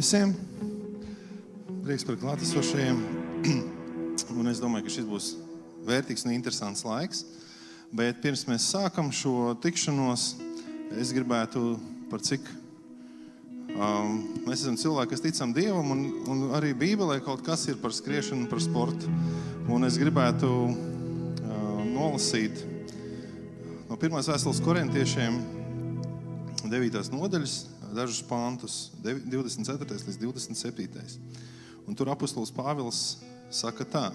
visiem. Prieks par klātesošajiem. Un es domāju, ka šis būs vērtīgs un interesants laiks. Bet pirms mēs sākam šo tikšanos, es gribētu par cik mēs esam cilvēki, kas ticam Dievam, un arī Bībelē kaut kas ir par skriešanu, par sportu. Un es gribētu nolasīt no 1. vēstules korintiešiem 9. nodaļas, dažus pantus, 24. līdz 27. Un tur apostols Pāvils saka tā: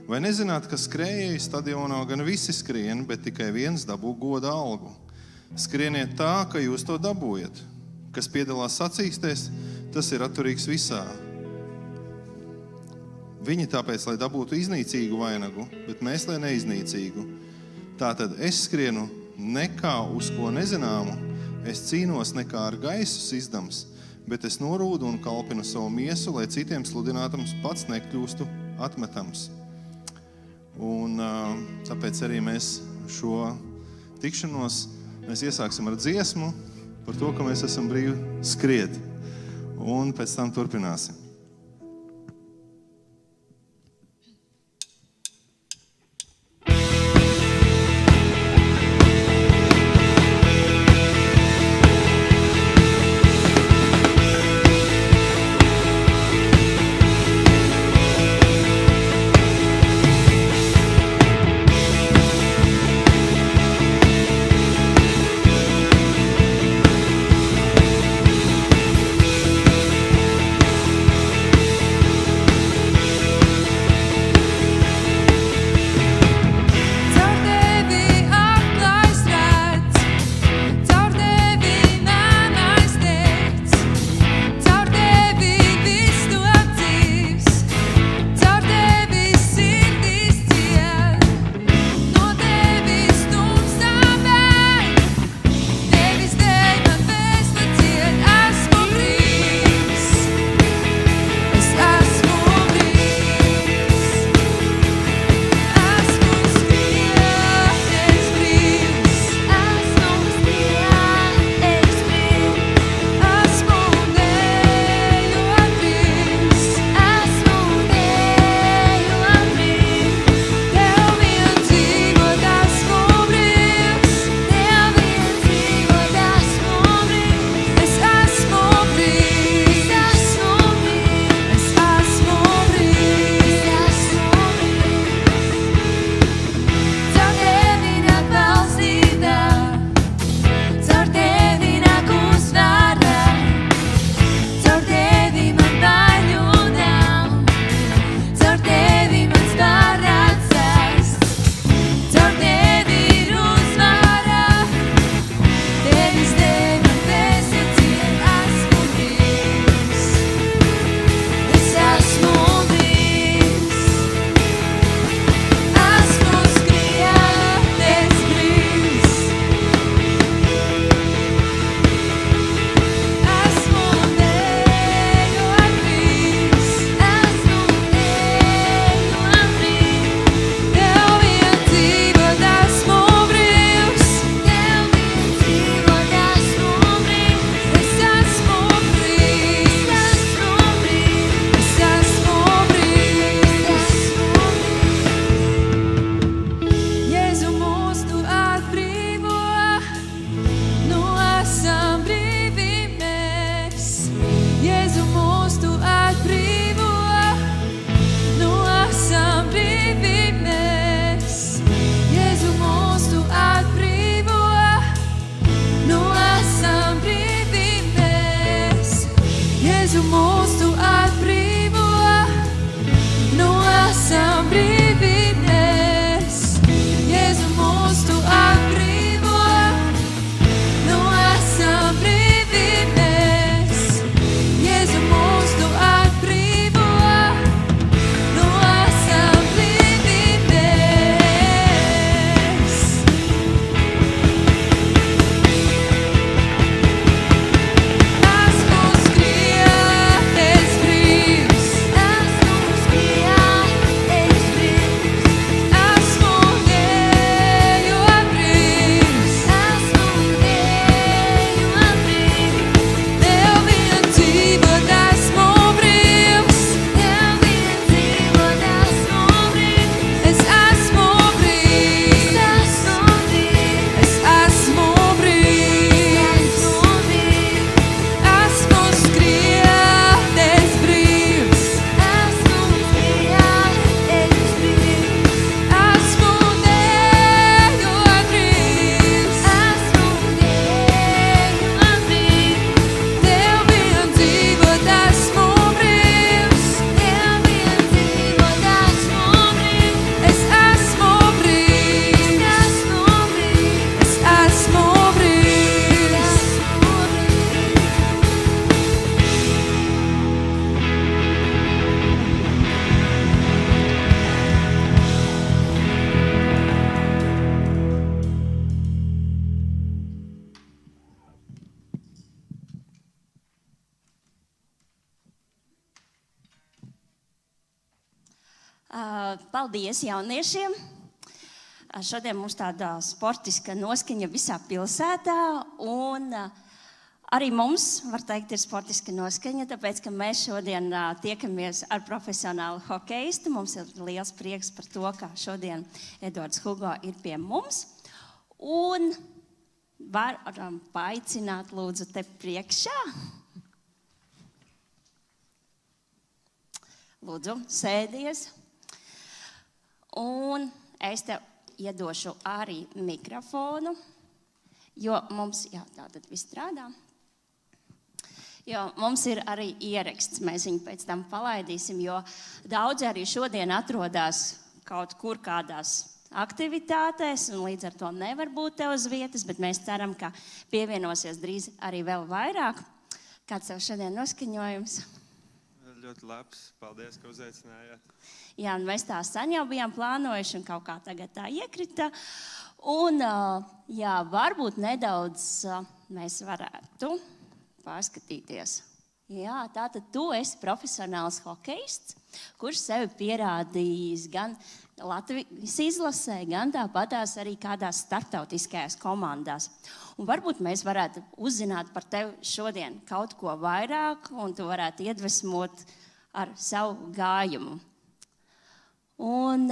vai nezināt, ka skrējēji stadionā gan visi skrien, bet tikai viens dabū goda algu? Skrieniet tā, ka jūs to dabūjat. Kas piedalās sacīkstēs, tas ir atturīgs visā. Viņi tāpēc, lai dabūtu iznīcīgu vainagu, bet mēs, lai neiznīcīgu. Tātad es skrienu nekā uz ko nezināmu, es cīnos nekā ar gaisu sizdams, bet es norūdu un kalpinu savu miesu, lai citiem sludinātams pats nekļūstu atmetams. Un tāpēc arī mēs šo tikšanos mēs iesāksim ar dziesmu par to, ka mēs esam brīvi skriet. Un pēc tam turpināsim. Es Paldies jauniešiem. Šodien mums tāda sportiska noskaņa visā pilsētā, un arī mums, var teikt, ir sportiska noskaņa, tāpēc, ka mēs šodien tiekamies ar profesionālu hokeistu. Mums ir liels prieks par to, ka šodien Edvards Hugo ir pie mums. Un varam paaicināt lūdzu te priekšā. Lūdzu, sēdies. Un es tev iedošu arī mikrofonu, jo mums, jā, tātad viss strādā. Jo mums ir arī ieraksts, mēs viņu pēc tam palaidīsim, jo daudzi arī šodien atrodas kaut kur kādās aktivitātēs, un līdz ar to nevar būt tev uz vietas, bet mēs ceram, ka pievienosies drīz arī vēl vairāk. Kāds tev šodien noskaņojums? Ļoti labs. Paldies, ka uzaicinājāt. Jā, un mēs tā sen jau bijām plānojuši, un kaut kā tagad tā iekrita. Un, jā, varbūt nedaudz mēs varētu pārskatīties. Jā, tātad tu esi profesionāls hokejists, kurš sevi pierādījis gan Latvijas izlasē, gan tāpatās arī kādās starptautiskajās komandās. Un varbūt mēs varētu uzzināt par tevi šodien kaut ko vairāk, un tu varētu iedvesmot ar savu gājumu. Un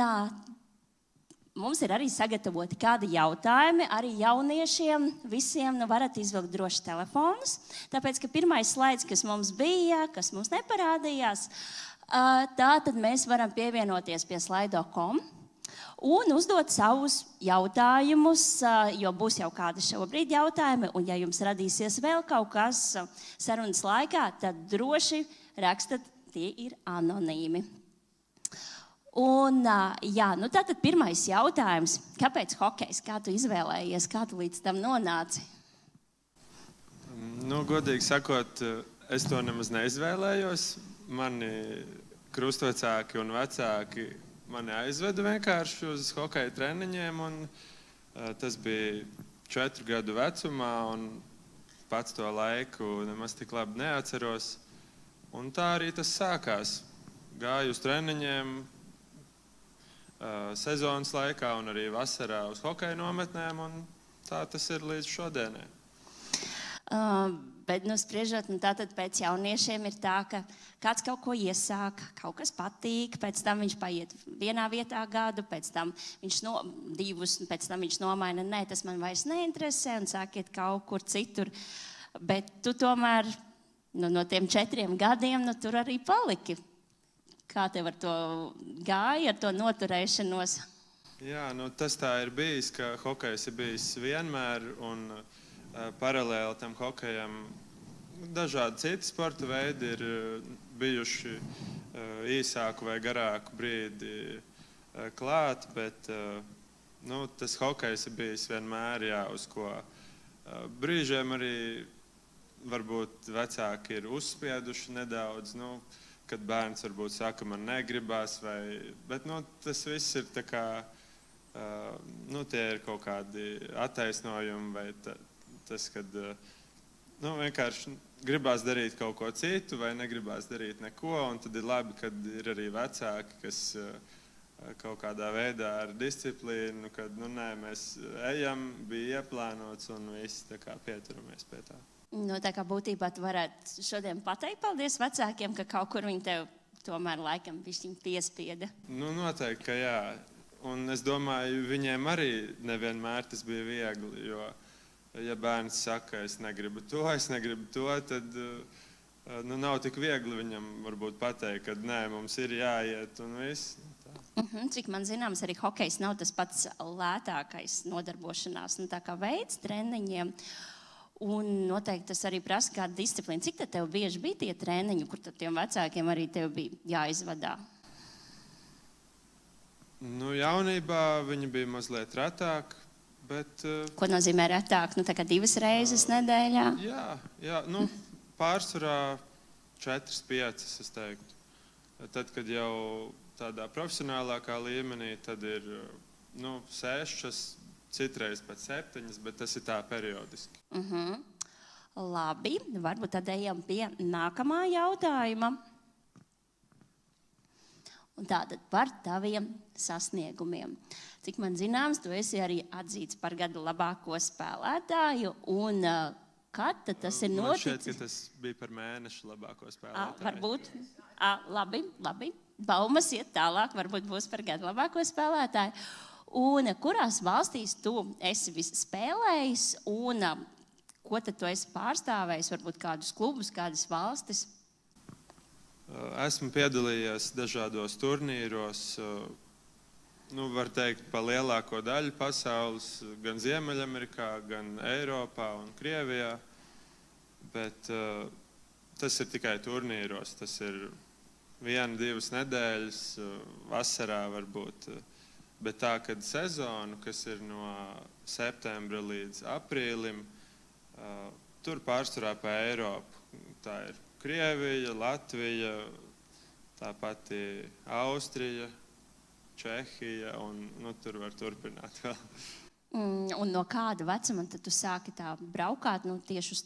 mums ir arī sagatavoti kādi jautājumi, arī jauniešiem, visiem varat izvilkt droši telefonus, tāpēc, ka pirmais slaids, kas mums bija, kas mums neparādījās, tātad mēs varam pievienoties pie slido.com un uzdot savus jautājumus, jo būs jau kādi šobrīd jautājumi, un ja jums radīsies vēl kaut kas sarunas laikā, tad droši rakstat, tie ir anonīmi. Un, jā, nu tātad pirmais jautājums. Kāpēc hokejs? Kā tu izvēlējies? Kā tu līdz tam nonāci? Nu, godīgi sakot, es to nemaz neizvēlējos. Mani krustvecāki un vecāki mani aizveda vienkārši uz hokeja treniņiem. Un, tas bija 4 gadu vecumā, un pats to laiku nemaz tik labi neatceros. Un tā arī tas sākās. Gāju uz treniņiem sezonas laikā un arī vasarā uz hokeja nometnēm, un tā tas ir līdz šodienai. Bet, spriežot, tātad pēc jauniešiem ir tā, ka kāds kaut ko iesāk, kaut kas patīk, pēc tam viņš paiet vienā vietā gadu, pēc tam viņš divus, pēc tam viņš nomaina, nē, tas man vairs neinteresē, un sāk iet kaut kur citur. Bet tu tomēr no tiem 4 gadiem tur arī paliki. Kā tev ar to gāja, ar to noturēšanos? Jā, tas tā ir bijis, ka hokejs ir bijis vienmēr, un paralēli tam hokejam dažādi citi sporta veidi ir bijuši īsāku vai garāku brīdi klāt, bet tas hokejs ir bijis vienmēr, jā, uz ko brīžiem arī varbūt vecāki ir uzspieduši nedaudz, kad bērns varbūt saka, man negribās, bet tas viss ir tā kā, tie ir kaut kādi attaisnojumi, vai tas, kad vienkārši gribās darīt kaut ko citu, vai negribās darīt neko, un tad ir labi, kad ir arī vecāki, kas kaut kādā veidā ar disciplīnu, kad, nē, mēs ejam, bija ieplānots, un visi tā kā pieturamies pie tā. Tā kā būtībā tu varētu šodien pateikt paldies vecākiem, ka kaut kur viņi tev tomēr laikam bišķiņ piespieda. Noteikti, ka jā. Un es domāju, viņiem arī nevienmēr tas bija viegli, jo, ja bērns saka, es negribu to, tad nav tik viegli viņam varbūt pateikt, ka nē, mums ir jāiet un viss. Cik man zināms, arī hokejs nav tas pats lētākais nodarbošanās, tā kā veids treniņiem. Un noteikti tas arī prasa kādu disciplīnu. Cik tad tev bieži bija tie treniņi, kur tad tiem vecākiem arī tev bija jāizvadā? Jaunībā viņi bija mazliet retāk, bet... Ko nozīmē retāk? Tā kā 2 reizes nedēļā? Jā, pārsvarā 4-5, es teiktu. Tad, kad jau tādā profesionālākā līmenī, tad ir 6, citreiz pat 7, bet tas ir tā periodiski. Labi, varbūt tad ejam pie nākamā jautājuma. Un tātad par taviem sasniegumiem. Cik man zināms, tu esi arī atzīts par gada labāko spēlētāju. Un kad tas ir Man šķiet, noticis? ka tas bija par mēnešu labāko spēlētāju. Varbūt. Labi. Baumas iet tālāk, varbūt būs par gada labāko spēlētāju. Un kurās valstīs tu esi spēlējis un ko tad tu esi pārstāvējis? Varbūt kādus klubus, kādas valstis? Esmu piedalījies dažādos turnīros, var teikt, pa lielāko daļu pasaules, gan Ziemeļamerikā, gan Eiropā un Krievijā. Bet tas ir tikai turnīros. Tas ir 1-2 nedēļas, vasarā varbūt. Bet tā, kad sezonu, kas ir no septembra līdz aprīlim, tur pārsvarā pa Eiropu. Tā ir Krievija, Latvija, tāpat Austrija, Čehija, un tur var turpināt vēl. Un no kāda vecuma tad tu sāki tā braukāt tieši uz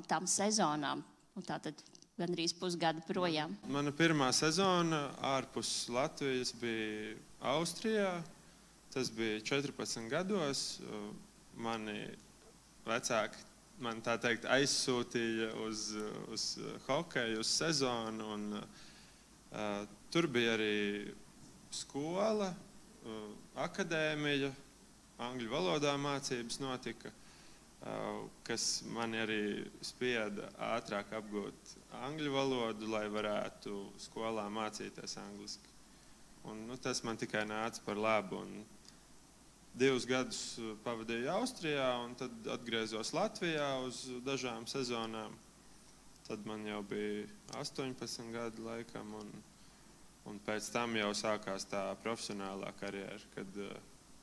tām sezonām? Un tā tad gandrīz pusgadu projām. Mana pirmā sezona ārpus Latvijas bija Austrijā. Tas bija 14 gados. Mani vecāki man tā teikt aizsūtīja uz hokeju, uz sezonu. Un, tur bija arī skola, akadēmija, angļu valodā mācības notika, kas mani arī spieda ātrāk apgūt angļu valodu, lai varētu skolā mācīties angliski. Un, tas man tikai nāca par labu. Un 2 gadus pavadīju Austrijā, un tad atgriezos Latvijā uz dažām sezonām. Tad man jau bija 18 gadi laikam, un pēc tam jau sākās tā profesionālā karjera, kad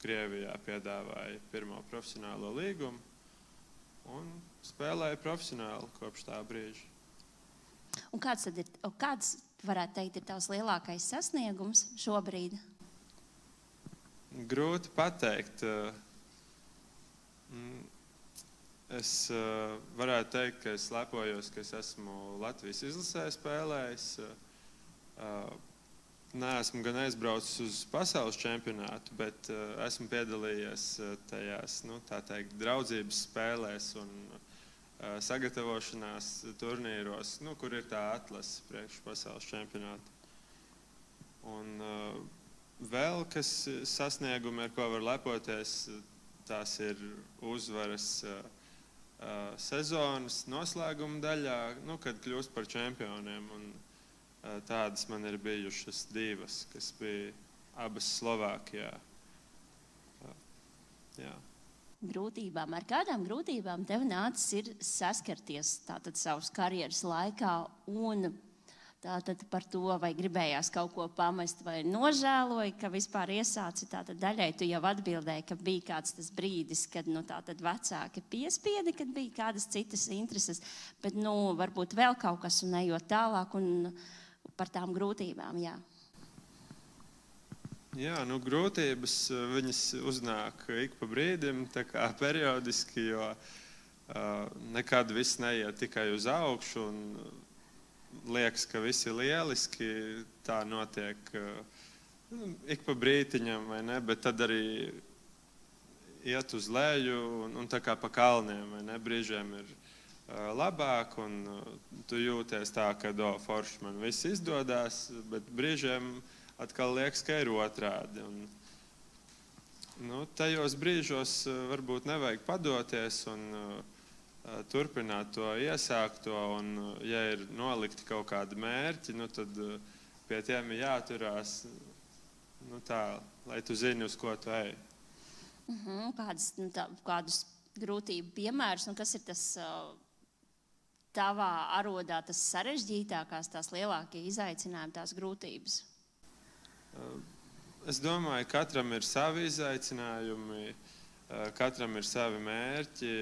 Krievijā piedāvāja pirmo profesionālo līgumu, un spēlēju profesionāli kopš tā brīža. Un kāds varētu teikt, ir tavs lielākais sasniegums šobrīd? Grūti pateikt. Es varētu teikt, ka es lepojos, ka es esmu Latvijas izlasē spēlējis. Neesmu gan aizbraucis uz pasaules čempionātu, bet esmu piedalījies tajās, tā teikt, draudzības spēlēs un sagatavošanās turnīros, kur ir tā atlase priekš pasaules čempionātu. Un vēl, kas sasniegumi, ar ko var lepoties, tās ir uzvaras sezonas noslēguma daļā, kad kļūst par čempioniem. Un tādas man ir bijušas 2, kas bija abas Slovākijā. Jā. Grūtībām. Ar kādām grūtībām tev nācis ir saskarties tātad savas karjeras laikā un tātad par to, vai gribējās kaut ko pamest, vai nožēloji, ka vispār iesāci tātad daļai. Tu jau atbildēji, ka bija kāds tas brīdis, kad tātad vecāki piespiedi, kad bija kādas citas intereses, bet varbūt vēl kaut kas un ejot tālāk un par tām grūtībām, jā. Jā, grūtības viņas uznāk ik pa brīdim, tā kā periodiski, jo nekad viss neiet tikai uz augšu un liekas, ka viss ir lieliski, tā notiek ik pa brītiņam, vai ne, bet tad arī iet uz leju un tā kā pa kalniem, vai ne, brīžiem ir labāk un tu jūties tā, ka forši man viss izdodās, bet brīžiem atkal liekas, ka ir otrādi. Un, tajos brīžos varbūt nevajag padoties un turpināt to iesākto, un ja ir nolikti kaut kādi mērķi, tad pie tiem ir jāturās tā, lai tu zini, uz ko tu ej. Kādus grūtību piemērus, kas ir tas tavā arodā, tas sarežģītākās, tās lielākie izaicinājumi, tās grūtības? Es domāju, katram ir savi izaicinājumi, katram ir savi mērķi,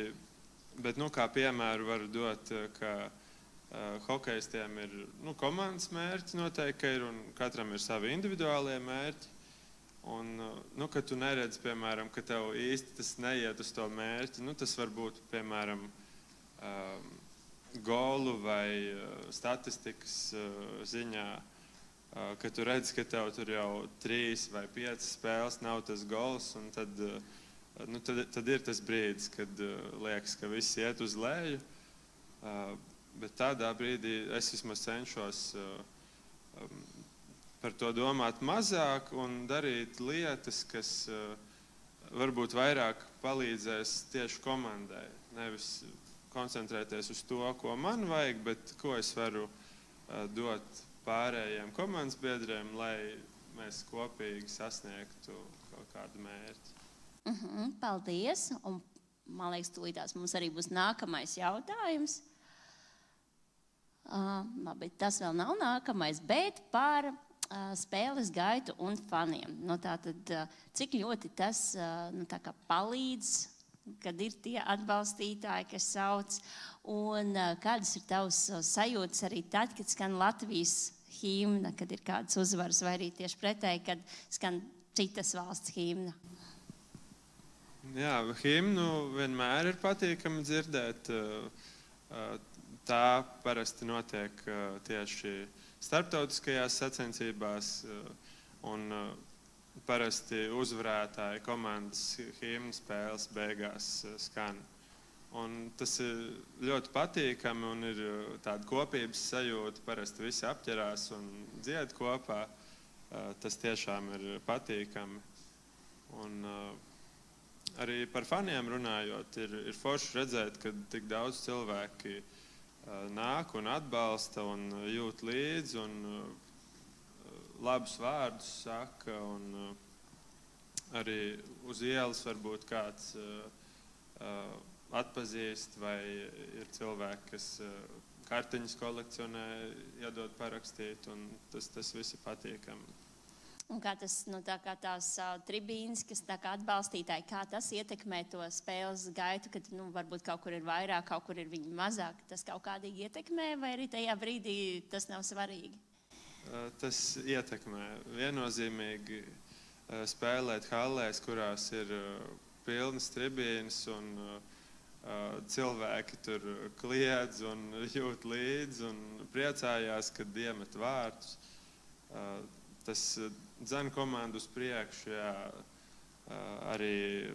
bet, kā piemēru varu dot, ka hokejistiem ir komandas mērķi noteikti ir, un katram ir savi individuālie mērķi. Un, kad tu neredzi, piemēram, ka tev īsti tas neiet uz to mērķi, tas var būt, piemēram, golu vai statistikas ziņā. ka tu redzi, ka tev tur jau 3 vai 5 spēles nav tas gols, un tad ir tas brīdis, kad liekas, ka viss iet uz leju. Bet tādā brīdī es vismaz cenšos par to domāt mazāk un darīt lietas, kas varbūt vairāk palīdzēs tieši komandai. Nevis koncentrēties uz to, ko man vajag, bet ko es varu dot pārējiem komandas biedriem, lai mēs kopīgi sasniegtu kaut kādu mērķi. Paldies! Un, man liekas, tūlītās mums arī būs nākamais jautājums. Labi, tas vēl nav nākamais, bet par spēles gaitu un faniem. Tātad, cik ļoti tas palīdz, kad ir tie atbalstītāji, kas sauc, un kādas ir tavas sajūtas arī tad, kad skan Latvijas himna, kad ir kādas uzvaras, vai arī tieši pretēji, kad skan citas valsts himna? Jā, himnu vienmēr ir patīkami dzirdēt. Tā parasti notiek tieši starptautiskajās sacensībās, un parasti uzvarētāji komandas himnu spēles beigās skan. Un tas ir ļoti patīkami un ir tāda kopības sajūta. Parasti visi apķerās un dzied kopā. Tas tiešām ir patīkami. Un arī par faniem runājot, ir forši redzēt, ka tik daudz cilvēki nāk un atbalsta un jūt līdzi un labus vārdus saka. Un arī uz ielas varbūt kāds atpazīst, vai ir cilvēki, kas kartiņas kolekcionē, iedod parakstīt, un tas viss ir patīkami. Un kā tas, kā tās tribīnes, kas atbalstītāji, kā tas ietekmē to spēles gaitu, kad varbūt kaut kur ir vairāk, kaut kur ir viņi mazāk, tas kaut kādīgi ietekmē, vai arī tajā brīdī tas nav svarīgi? Tas ietekmē. Viennozīmīgi spēlēt hallēs, kurās ir pilnas tribīnes un cilvēki tur kliedz un jūt līdzi un priecājās, kad iemet vārtus. Tas dzen komandu uz priekšu, jā, arī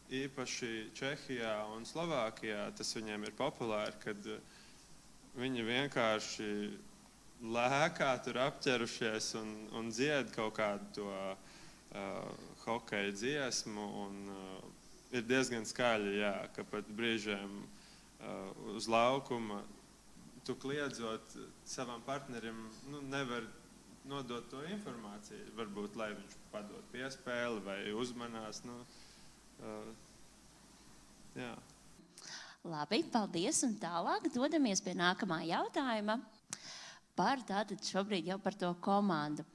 īpaši Čehijā un Slovākijā tas viņiem ir populāri, kad viņi vienkārši lēkā tur apķerušies un dzied kaut kādu to hokeja dziesmu, un ir diezgan skaļi, jā, ka pat brīžiem uz laukuma tu kliedzot savam partnerim nevar nodot to informāciju, varbūt, lai viņš padod piespēli vai uzmanās. Jā. Labi, paldies, un tālāk dodamies pie nākamā jautājuma par tātad šobrīd jau par to komandu.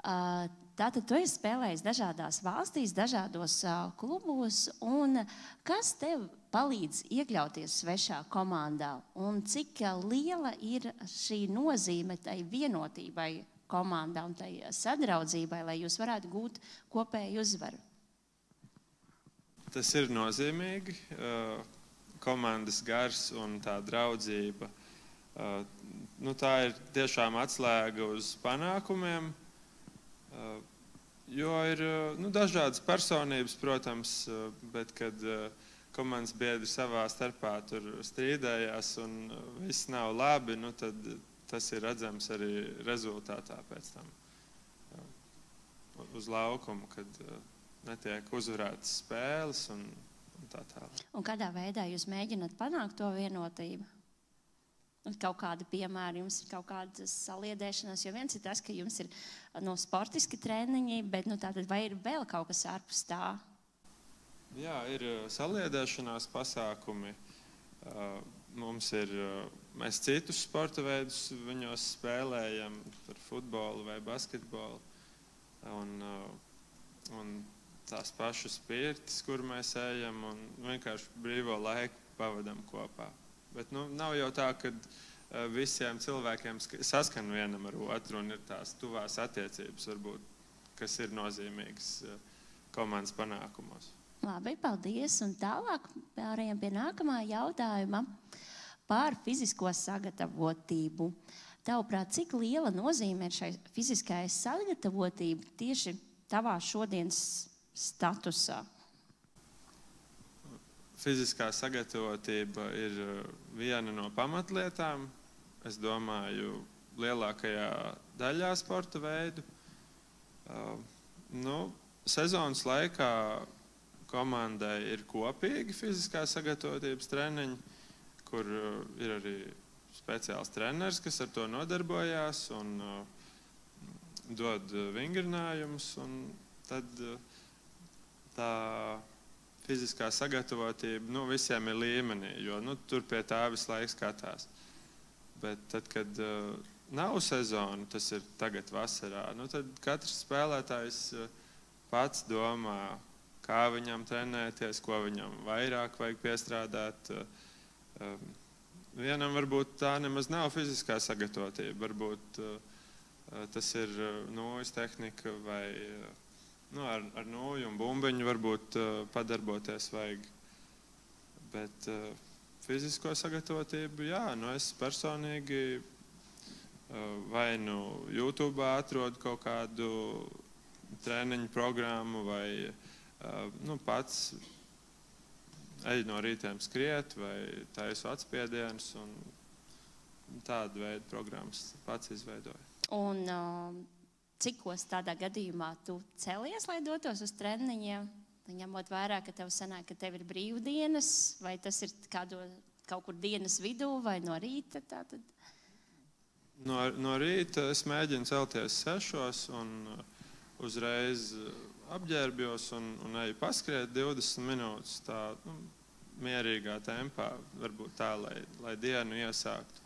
Tātad tu esi spēlējis dažādās valstīs, dažādos klubos, un kas tev palīdz iekļauties svešā komandā? Un cik liela ir šī nozīme tai vienotībai komandā un tai sadraudzībai, lai jūs varētu gūt kopēju uzvaru? Tas ir nozīmīgi. Komandas gars un tā draudzība. Tā ir tiešām atslēga uz panākumiem. Jo ir dažādas personības, protams, bet kad komandas biedri savā starpā tur strīdējās un viss nav labi, tad tas ir redzams arī rezultātā pēc tam uz laukumu, kad netiek uzvarētas spēles un tā tālāk. Un kādā veidā jūs mēģināt panākt to vienotību? Kaut kāda piemēra, jums ir kaut kādas saliedēšanās, jo viens ir tas, ka jums ir sportiski treniņi, bet tātad vai ir vēl kaut kas ārpus tā? Jā, ir saliedēšanās pasākumi. Mēs citus sporta veidus viņos spēlējam, par futbolu vai basketbolu. Un tās pašas pirtis, kur mēs ejam un vienkārši brīvo laiku pavadam kopā. Bet nav jau tā, ka visiem cilvēkiem saskan vienam ar otru un ir tās tuvās attiecības, varbūt, kas ir nozīmīgas komandas panākumos. Labi, paldies. Un tālāk pārējām pie nākamā jautājuma par fizisko sagatavotību. tavuprāt, cik liela nozīme ir šai fiziskajai sagatavotība tieši tavā šodienas statusā? Fiziskā sagatavotība ir viena no pamatlietām, es domāju, lielākajā daļā sporta veidu. Sezonas laikā komandai ir kopīgi fiziskā sagatavotības treniņi, kur ir arī speciāls treneris, kas ar to nodarbojās un dod vingrinājumus. Un tad tā fiziskā sagatavotība visiem ir līmenī, jo tur pie tā visu laiku skatās. Bet tad, kad nav sezona, tas ir tagad vasarā, tad katrs spēlētājs pats domā, kā viņam trenēties, ko viņam vairāk vajag piestrādāt. Vienam varbūt tā nemaz nav fiziskā sagatavotība, varbūt tas ir nūjas tehnika vai ar nūju un bumbiņu varbūt padarboties vajag. Bet fizisko sagatavotību, jā, es personīgi vai YouTube atrodu kaut kādu treniņu programmu vai pats eju no rītiem skriet vai taisu atspiedienus un tādu veidu programmas pats izveidoju. Un cikos tādā gadījumā tu celies, lai dotos uz treniņiem? Ņemot vērā, ka tev sanāk, ka tev ir brīvdienas, vai tas ir kaut kur dienas vidū vai no rīta? Tātad? No rīta es mēģinu celties 6 un uzreiz apģērbjos un eju paskriet 20 minūtes tā mierīgā tempā, varbūt tā, lai dienu iesāktu.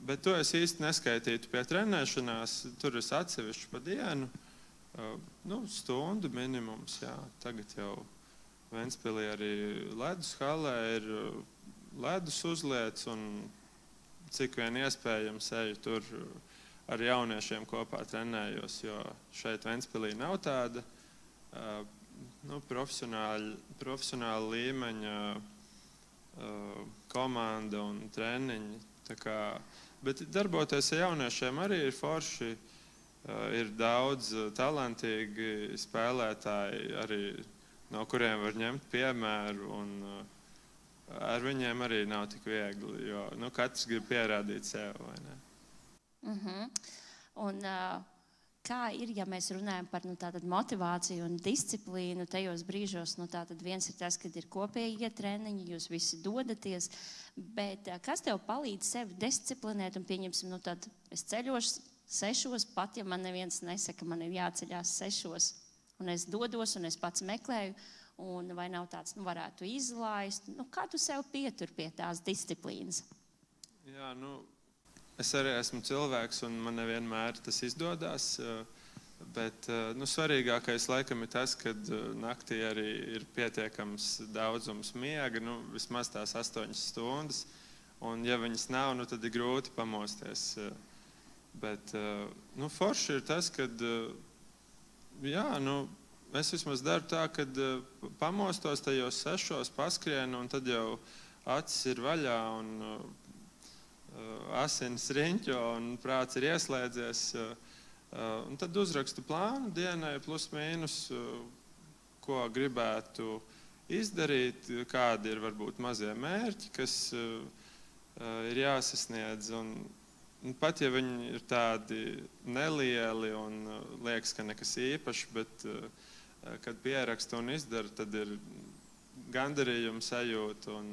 Bet to es īsti neskaitītu pie trenēšanās, tur es atsevišķi pa dienu, stundu minimums, jā. Tagad jau Ventspilī arī ledus halē ir ledus uzliets un cik vien iespējams eju tur ar jauniešiem kopā trenējos, jo šeit Ventspilī nav tāda profesionāla līmeņa komanda un treniņi. Bet darboties ar jauniešiem arī ir forši. Ir daudz talantīgi spēlētāji, arī no kuriem var ņemt piemēru. Un ar viņiem arī nav tik viegli, jo katrs grib pierādīt sev, vai ne? Un kā ir, ja mēs runājam par tātad motivāciju un disciplīnu tajos brīžos? Tātad viens ir tas, kad ir kopējie treniņi, jūs visi dodaties, bet kas tev palīdz sevi disciplinēt un pieņemsim, tad es ceļošu 6, pat ja man neviens nesaka, man ir jāceļās 6, un es dodos un es pats meklēju, un vai nav tāds, varētu izlaist, kā tu sev pietur pie tās disciplīnas? Jā, es arī esmu cilvēks, un man nevienmēr tas izdodas, bet svarīgākais laikam ir tas, ka naktī arī ir pietiekams daudzums miega, vismaz tās 8 stundas, un ja viņas nav, tad ir grūti pamosties. Bet forši ir tas, ka es vismaz daru tā, ka pamostos tajos 6, paskrienu, un tad jau acis ir vaļā, un asins riņķo, un prāts ir ieslēdzies. Un tad uzrakstu plānu dienai, plus mīnus, ko gribētu izdarīt, kādi ir varbūt mazie mērķi, kas ir jāsasniedz. Un pat ja viņi ir tādi nelieli un liekas, ka nekas īpašs, bet kad pierakstu un izdara, tad ir gandarījums sajūta un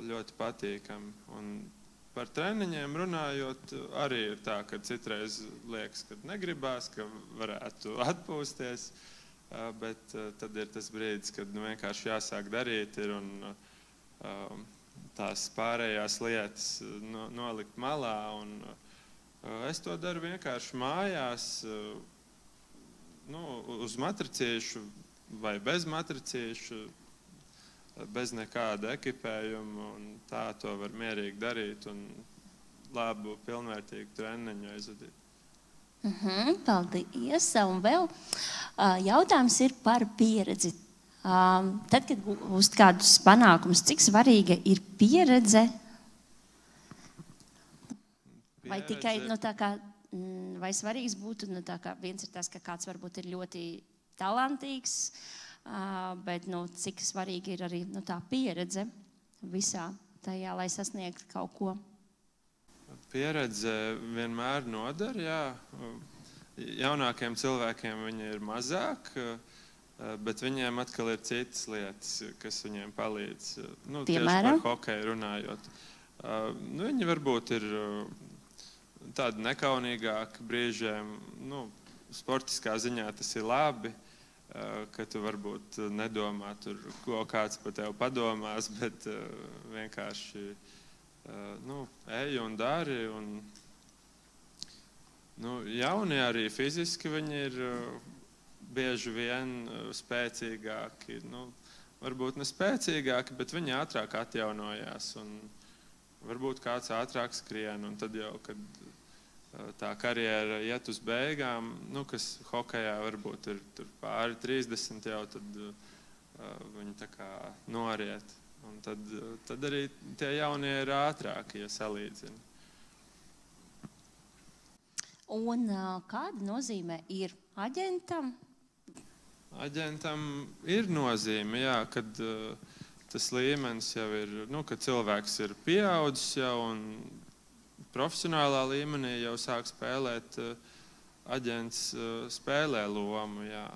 ļoti patīkami. Un par treniņiem runājot, arī ir tā, ka citreiz liekas, ka negribās, ka varētu atpūsties, bet tad ir tas brīdis, kad vienkārši jāsāk darīt ir un tās pārējās lietas nolikt malā. Un es to daru vienkārši mājās, uz matricīšu vai bez matricīšu, bez nekāda ekipējuma, un tā to var mierīgi darīt un labu, pilnvērtīgu treniņu aizvadīt. Paldies! Un vēl jautājums ir par pieredzi. Tad, kad gūst kādus panākumus, cik svarīga ir pieredze Vai tikai, vai svarīgs būtu, viens ir tas, ka kāds varbūt ir ļoti talantīgs, bet, cik svarīgi ir arī, tā pieredze visā tajā, lai sasniegtu kaut ko? Pieredze vienmēr noder, jā. Jaunākiem cilvēkiem viņi ir mazāk, bet viņiem atkal ir citas lietas, kas viņiem palīdz. Tieši par hokeju runājot. Viņi varbūt ir tādi nekaunīgāki brīžiem. Sportiskā ziņā tas ir labi, ka tu varbūt nedomā, ko kāds par tevi padomās, bet vienkārši ej un dari. Jaunie arī fiziski viņi ir bieži vien spēcīgāki. Varbūt ne spēcīgāki, bet viņi ātrāk atjaunojās. Varbūt kāds ātrāk skrien, un tad jau, kad tā karjera iet uz beigām, kas hokejā varbūt ir pāri 30 jau, tad viņi tā kā noriet. Un tad arī tie jaunie ir ātrāki, ja salīdzina. Un kāda nozīme ir aģentam? Aģentam ir nozīme, jā, kad tas līmenis jau ir, kad cilvēks ir pieaudzis jau un profesionālā līmenī jau sāk spēlēt, aģents spēlē lomu, jā.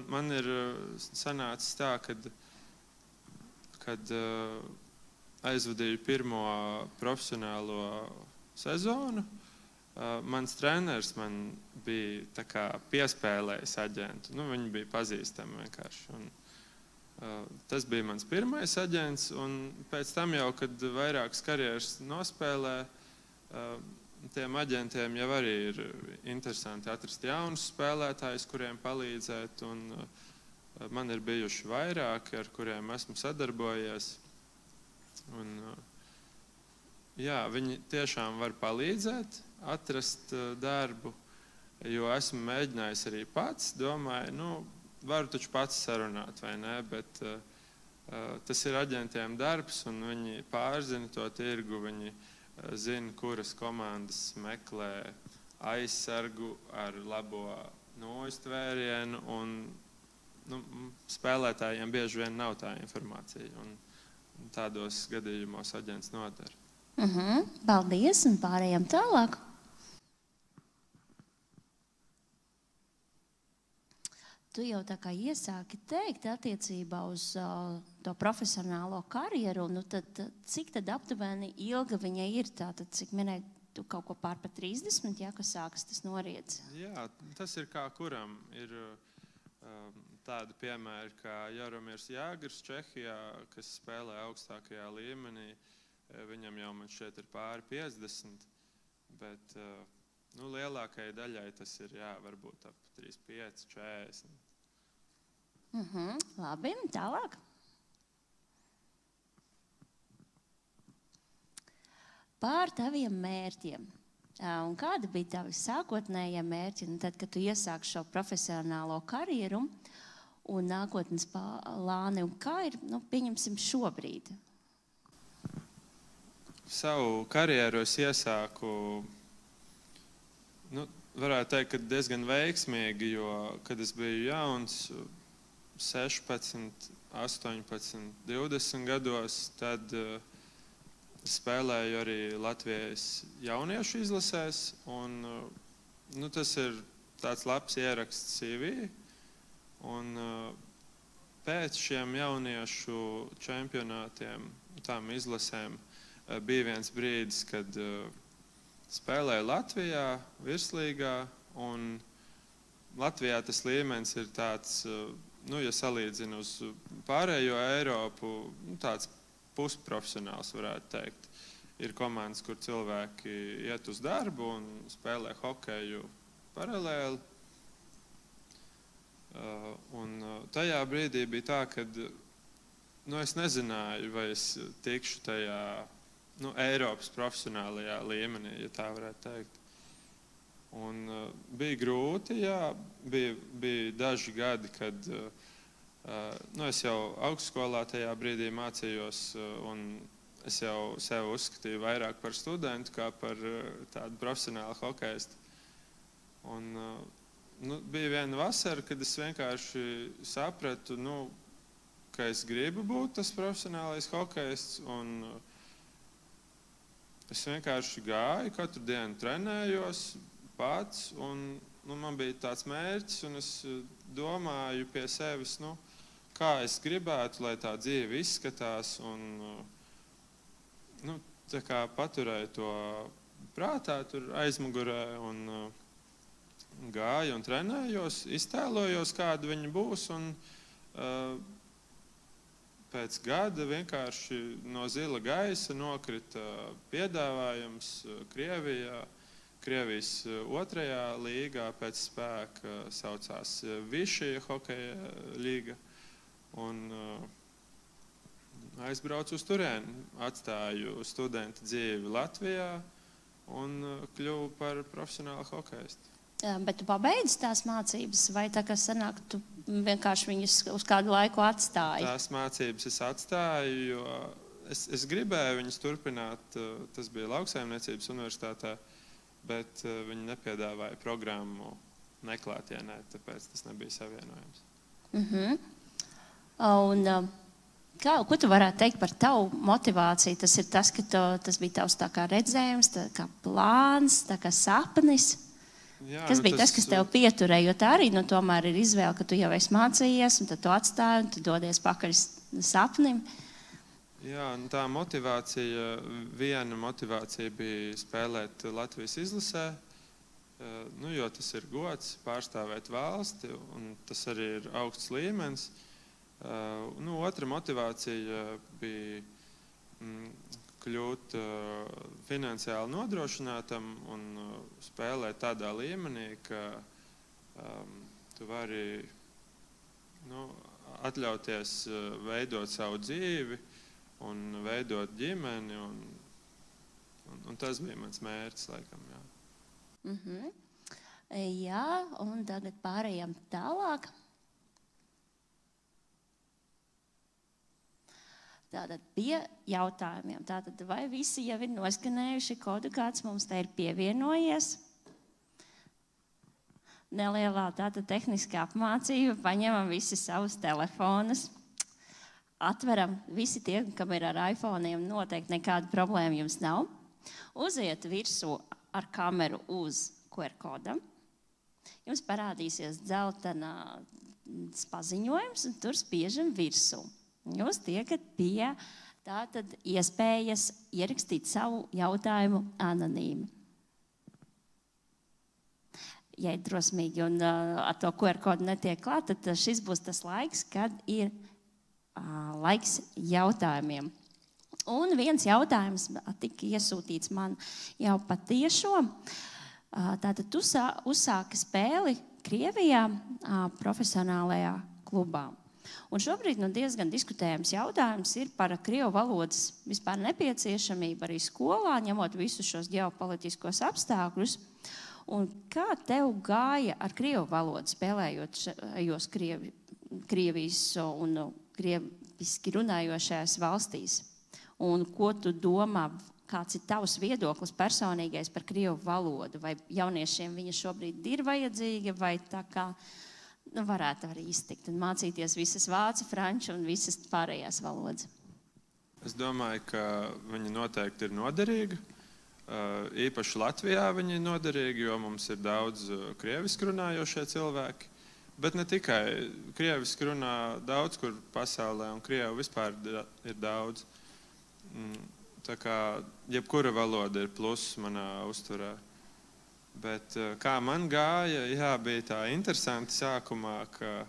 Man ir sanācis tā, kad aizvadīju pirmo profesionālo sezonu, mans treneris man bija tā kā piespēlējis aģentu. Viņi bija pazīstami vienkārši. Tas bija mans pirmais aģents, un pēc tam jau, kad vairākas karjeras nospēlē, tiem aģentiem jau arī ir interesanti atrast jaunus spēlētājus, kuriem palīdzēt, un man ir bijuši vairāki, ar kuriem esmu sadarbojies. Jā, viņi tiešām var palīdzēt atrast darbu, jo esmu mēģinājis arī pats, domāju, varu taču pats sarunāt, vai ne, bet tas ir aģentiem darbs, un viņi pārzina to tirgu, viņi zina, kuras komandas meklē aizsargu ar labo noiztvērienu, un spēlētājiem bieži vien nav tā informācija, un tādos gadījumos aģents noder. Paldies, un pārējām tālāk. Tu jau tā kā iesāki teikt attiecībā uz to profesionālo karjeru, tad cik tad aptuveni ilga viņa ir? Tātad, cik minēji, tu kaut ko pār 30, ja, kas sākas tas noriedz? Jā, tas ir kā kuram. Ir tādi piemēri kā Jaromirs Jāgrs Čehijā, kas spēlē augstākajā līmenī. Viņam jau man šeit ir pāri 50, bet lielākajai daļai tas ir, jā, varbūt ap 35, 40. Labi, tālāk. Pār taviem mērķiem. Un kādi bija tavi sākotnējie mērķi, tad, kad tu iesāki šo profesionālo karjeru un nākotnes plāni, un kā ir, pieņemsim šobrīd? Savu karjeru es iesāku, varētu teikt, ka diezgan veiksmīgi, jo, kad es biju jauns, 16, 18, 20 gados, tad spēlēju arī Latvijas jauniešu izlasēs, un tas ir tāds labs ieraksts CV, un pēc šiem jauniešu čempionātiem, tām izlasēm, bija viens brīdis, kad spēlēju Latvijā, virslīgā, un Latvijā tas līmenis ir tāds, ja salīdzinu uz pārējo Eiropu, tāds pusprofesionāls, varētu teikt. Ir komandas, kur cilvēki iet uz darbu un spēlē hokeju paralēli. Un tajā brīdī bija tā, kad es nezināju, vai es tikšu tajā Eiropas profesionālajā līmenī, ja tā varētu teikt. Un bija grūti, jā, bija daži gadi, kad es jau augstskolā tajā brīdī mācījos, un es jau sevi uzskatīju vairāk par studentu, kā par tādu profesionālu hokeistu. Un, bija viena vasara, kad es vienkārši sapratu, ka es gribu būt tas profesionālais hokejists. Un es vienkārši gāju, katru dienu trenējos pats. Un, man bija tāds mērķis, un es domāju pie sevis, kā es gribētu, lai tā dzīve izskatās. Un, tā kā paturēju to prātā, tur aizmugurē un gāju un trenējos, iztēlojos, kāda viņa būs. Un pēc gada vienkārši no zila gaisa nokrita piedāvājums Krievijā. Krievijas 2. līgā pēc spēka saucās Višija hokeja līga. Un aizbraucu uz turieni, atstāju studenta dzīvi Latvijā un kļuvu par profesionālu hokeistu. Bet tu pabeidzi tās mācības, vai tā kā sanāk, tu vienkārši viņus uz kādu laiku atstāji? Tās mācības es atstāju, jo es gribēju viņus turpināt. Tas bija Lauksaimniecības universitātē, bet viņi nepiedāvāja programmu neklātienē, tāpēc tas nebija savienojams. Un ko tu varētu teikt par tavu motivāciju? Tas ir tas, ka tas bija tavs tā kā redzējums, tā kā plāns, tā kā sapnis. Jā, kas bija tas, kas tev pieturēja? Jo tā arī tomēr ir izvēle, ka tu jau esi mācījies, un tad tu atstāji, un tu dodies pakaļ sapnim. Jā, tā motivācija, viena motivācija bija spēlēt Latvijas izlasē, jo tas ir gods pārstāvēt valsti, un tas arī ir augsts līmenis. Otra motivācija bija kļūt finansiāli nodrošinātam un spēlēt tādā līmenī, ka tu vari atļauties veidot savu dzīvi un veidot ģimeni. Un tas bija mans mērķis, laikam. Jā, jā, un tagad pārējām tālāk. Tātad pie jautājumiem. Tātad vai visi jau ir noskanējuši kodu, kāds mums te ir pievienojies? Nelielā tātad tehniskā apmācība. Paņemam visi savus telefonus. Atveram visi tie, kam ir ar iPhone'iem, noteikti nekāda problēma jums nav. Uziet virsū ar kameru uz QR kodam. Jums parādīsies dzeltenās paziņojums, un tur spiežam virsū. Jūs tiekat pie tātad iespējas ierakstīt savu jautājumu anonīmi. Ja ir drosmīgi un ar to QR kodu netiek klāt, tad šis būs tas laiks, kad ir laiks jautājumiem. Un viens jautājums tika iesūtīts man jau patiešo. Tātad tu uzsāki spēli Krievijā profesionālajā klubā. Un šobrīd diezgan diskutējams jautājums ir par krievu valodas vispār nepieciešamību arī skolā, ņemot visus šos ģeopolitiskos apstākļus. Un kā tev gāja ar krievu valodu, spēlējot šajos Krievijas un krieviski runājošajās valstīs? Un ko tu domā, kāds ir tavs viedoklis personīgais par krievu valodu? Vai jauniešiem viņa šobrīd ir vajadzīga, vai tā kā varētu arī iztikt un mācīties visas vācu, franču un visas pārējās valodas? Es domāju, ka viņa noteikti ir noderīga. Īpaši Latvijā viņa ir noderīga, jo mums ir daudz krieviski runājošie cilvēki. Bet ne tikai krieviski runā daudz kur pasaulē, un krievu vispār ir daudz. Tā kā jebkura valoda ir pluss manā uztverē. Bet kā man gāja, bija tā interesanti sākumā, ka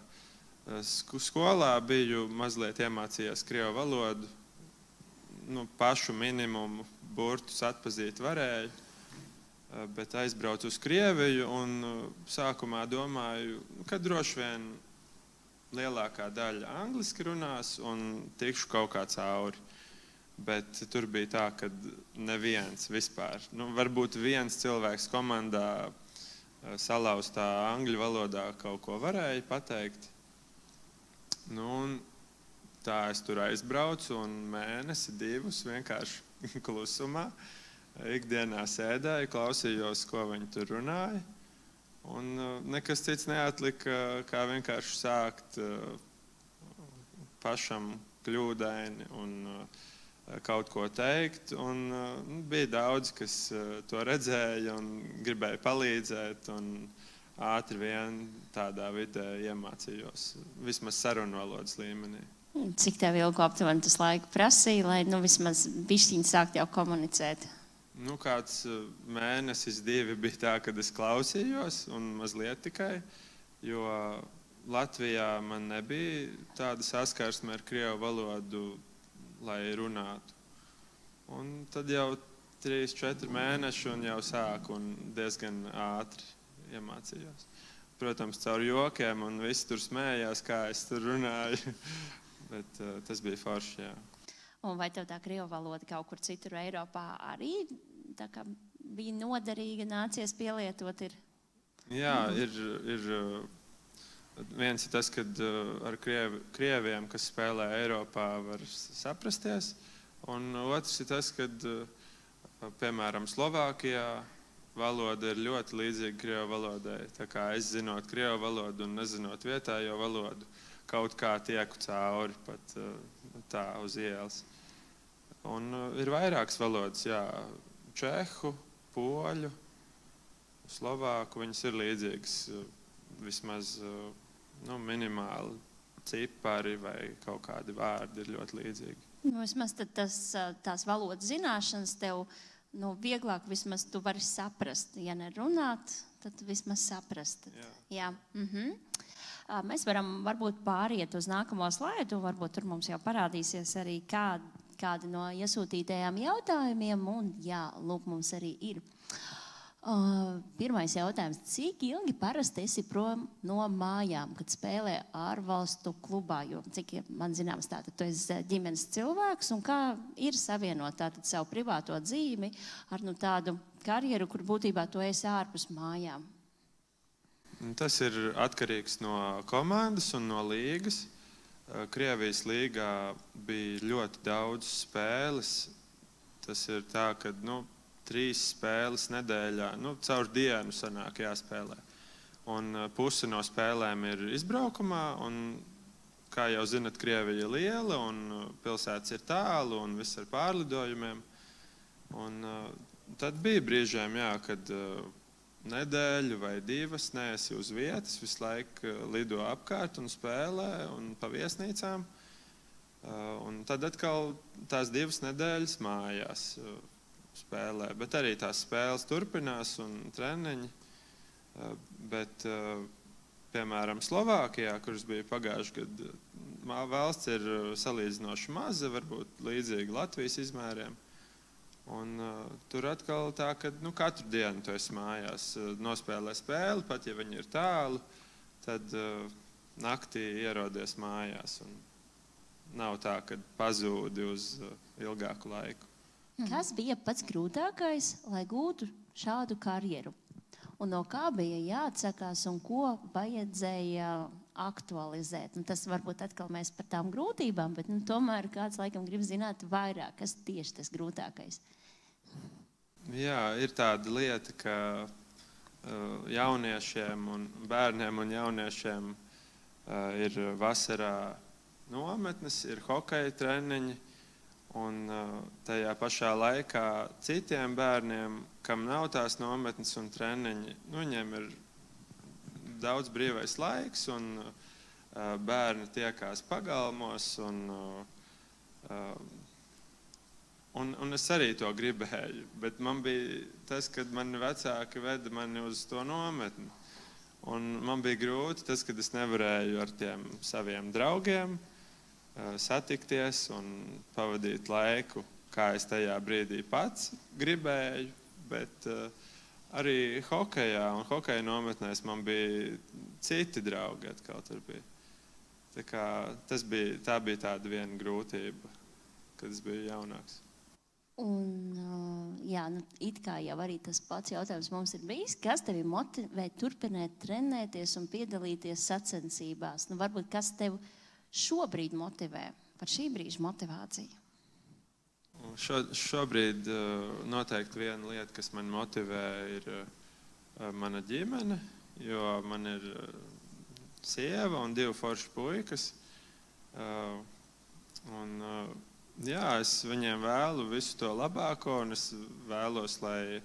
skolā biju mazliet iemācījies krievu valodu. Pašu minimumu burtus atpazīt varēju, bet aizbraucu uz Krieviju un sākumā domāju, ka droši vien lielākā daļa angliski runās un tikšu kaut kā cauri. Bet tur bija tā, ka neviens vispār. Varbūt viens cilvēks komandā salauztā angļu valodā kaut ko varēja pateikt. tā es tur aizbraucu un mēnesi, 2 vienkārši klusumā. Ikdienā sēdēju, klausījos, ko viņi tur runāja. Un nekas cits neatlika, kā vienkārši sākt pašam kļūdaini un kaut ko teikt. Un bija daudz, kas to redzēja un gribēja palīdzēt. Un ātri vien tādā vidē iemācījos, vismaz sarunvalodas līmenī. Cik tev ilgu aptuveni tas laika prasīja, lai vismaz bišķiņi sākt jau komunicēt? Kāds mēnesis, 2 bija tā, kad es klausījos, un mazliet tikai, jo Latvijā man nebija tāda saskarsme ar krievu valodu, lai runātu. Un tad jau 3-4 mēneši un jau sāku un diezgan ātri iemācījos. Protams, caur jokiem un visi tur smējās, kā es tur runāju, bet tas bija forši, jā. Un vai tev tā krievu valoda kaut kur citur Eiropā arī tā kā bija noderīga, nācies pielietot? Jā, ir viens ir tas, kad ar krieviem, kas spēlē Eiropā, var saprasties. Un otrs ir tas, kad, piemēram, Slovākijā valoda ir ļoti līdzīga krievu valodai. Tā kā es zinot krievu valodu un nezinot vietējo valodu, kaut kā tieku cauri pat tā uz ielas. Un ir vairākas valodas, jā, čehu, poļu, slovāku, viņas ir līdzīgas, vismaz minimāli cipari vai kaut kādi vārdi ir ļoti līdzīgi. Vismaz tad tās valodas zināšanas tev vieglāk vismaz tu vari saprast. Ja nerunāt, tad vismaz saprast. Jā. Mēs varam varbūt pāriet uz nākamo slaidu, varbūt tur mums jau parādīsies arī kādi no iesūtītajām jautājumiem, un jā, lūk, mums arī ir. Pirmais jautājums. Cik ilgi parasti esi prom no mājām, kad spēlē ārvalstu klubā? Jo, cik man zināms, tātad tu esi ģimenes cilvēks, un kā ir savienot tātad savu privāto dzīvi ar tādu karjeru, kur būtībā tu esi ārpus mājām? Tas ir atkarīgs no komandas un no līgas. Krievijas līgā bija ļoti daudz spēles. Tas ir tā, ka 3 spēles nedēļā, caur dienu sanāk jāspēlē. Un pusi no spēlēm ir izbraukumā, un, kā jau zinat, Krievija ir liela, un pilsētas ir tālu, un viss ar pārlidojumiem. Un tad bija brīžiem, jā, kad nedēļu vai 2 neesi uz vietas, visu laiku lido apkārt un spēlē un pa viesnīcām. Un tad atkal tās 2 nedēļas mājās spēlē. Bet arī tās spēles turpinās un treniņi. Bet, piemēram, Slovākijā, kuras bija pagājuši gadu, valsts ir salīdzinoši maza, varbūt līdzīgi Latvijas izmēriem. Un tur atkal tā, ka katru dienu tu esi mājās, nospēlē spēli, pat ja viņi ir tālu, tad naktī ierodies mājās. Un nav tā, ka pazūdi uz ilgāku laiku. Kas bija pats grūtākais, lai gūtu šādu karjeru? Un no kā bija jāatsakās un ko vajadzēja aktualizēt? Tas varbūt atkal mēs par tām grūtībām, bet tomēr kāds laikam grib zināt vairāk, kas tieši tas grūtākais. Jā, ir tāda lieta, ka jauniešiem un bērniem un jauniešiem ir vasarā nometnes, ir hokeja treniņi, un tajā pašā laikā citiem bērniem, kam nav tās nometnes un treniņi, viņiem ir daudz brīvais laiks, un bērni tiekās pagalmos, un es arī to gribēju, bet man bija tas, kad mani vecāki veda mani uz to nometni. Un man bija grūti tas, kad es nevarēju ar tiem saviem draugiem satikties un pavadīt laiku, kā es tajā brīdī pats gribēju, bet arī hokejā un hokeja nometnēs man bija citi draugi atkal tur bija. Tā kā tā bija tāda viena grūtība, kad es biju jaunāks. Un, jā, it kā jau arī tas pats jautājums mums ir bijis. Kas tevi motivē turpināt trenēties un piedalīties sacensībās? Varbūt kas tev šobrīd motivē par šī brīža motivāciju? Šobrīd noteikti viena lieta, kas man motivē, ir mana ģimene, jo man ir sieva un 2 forši puikas. Es viņiem vēlu visu to labāko, un es vēlos, lai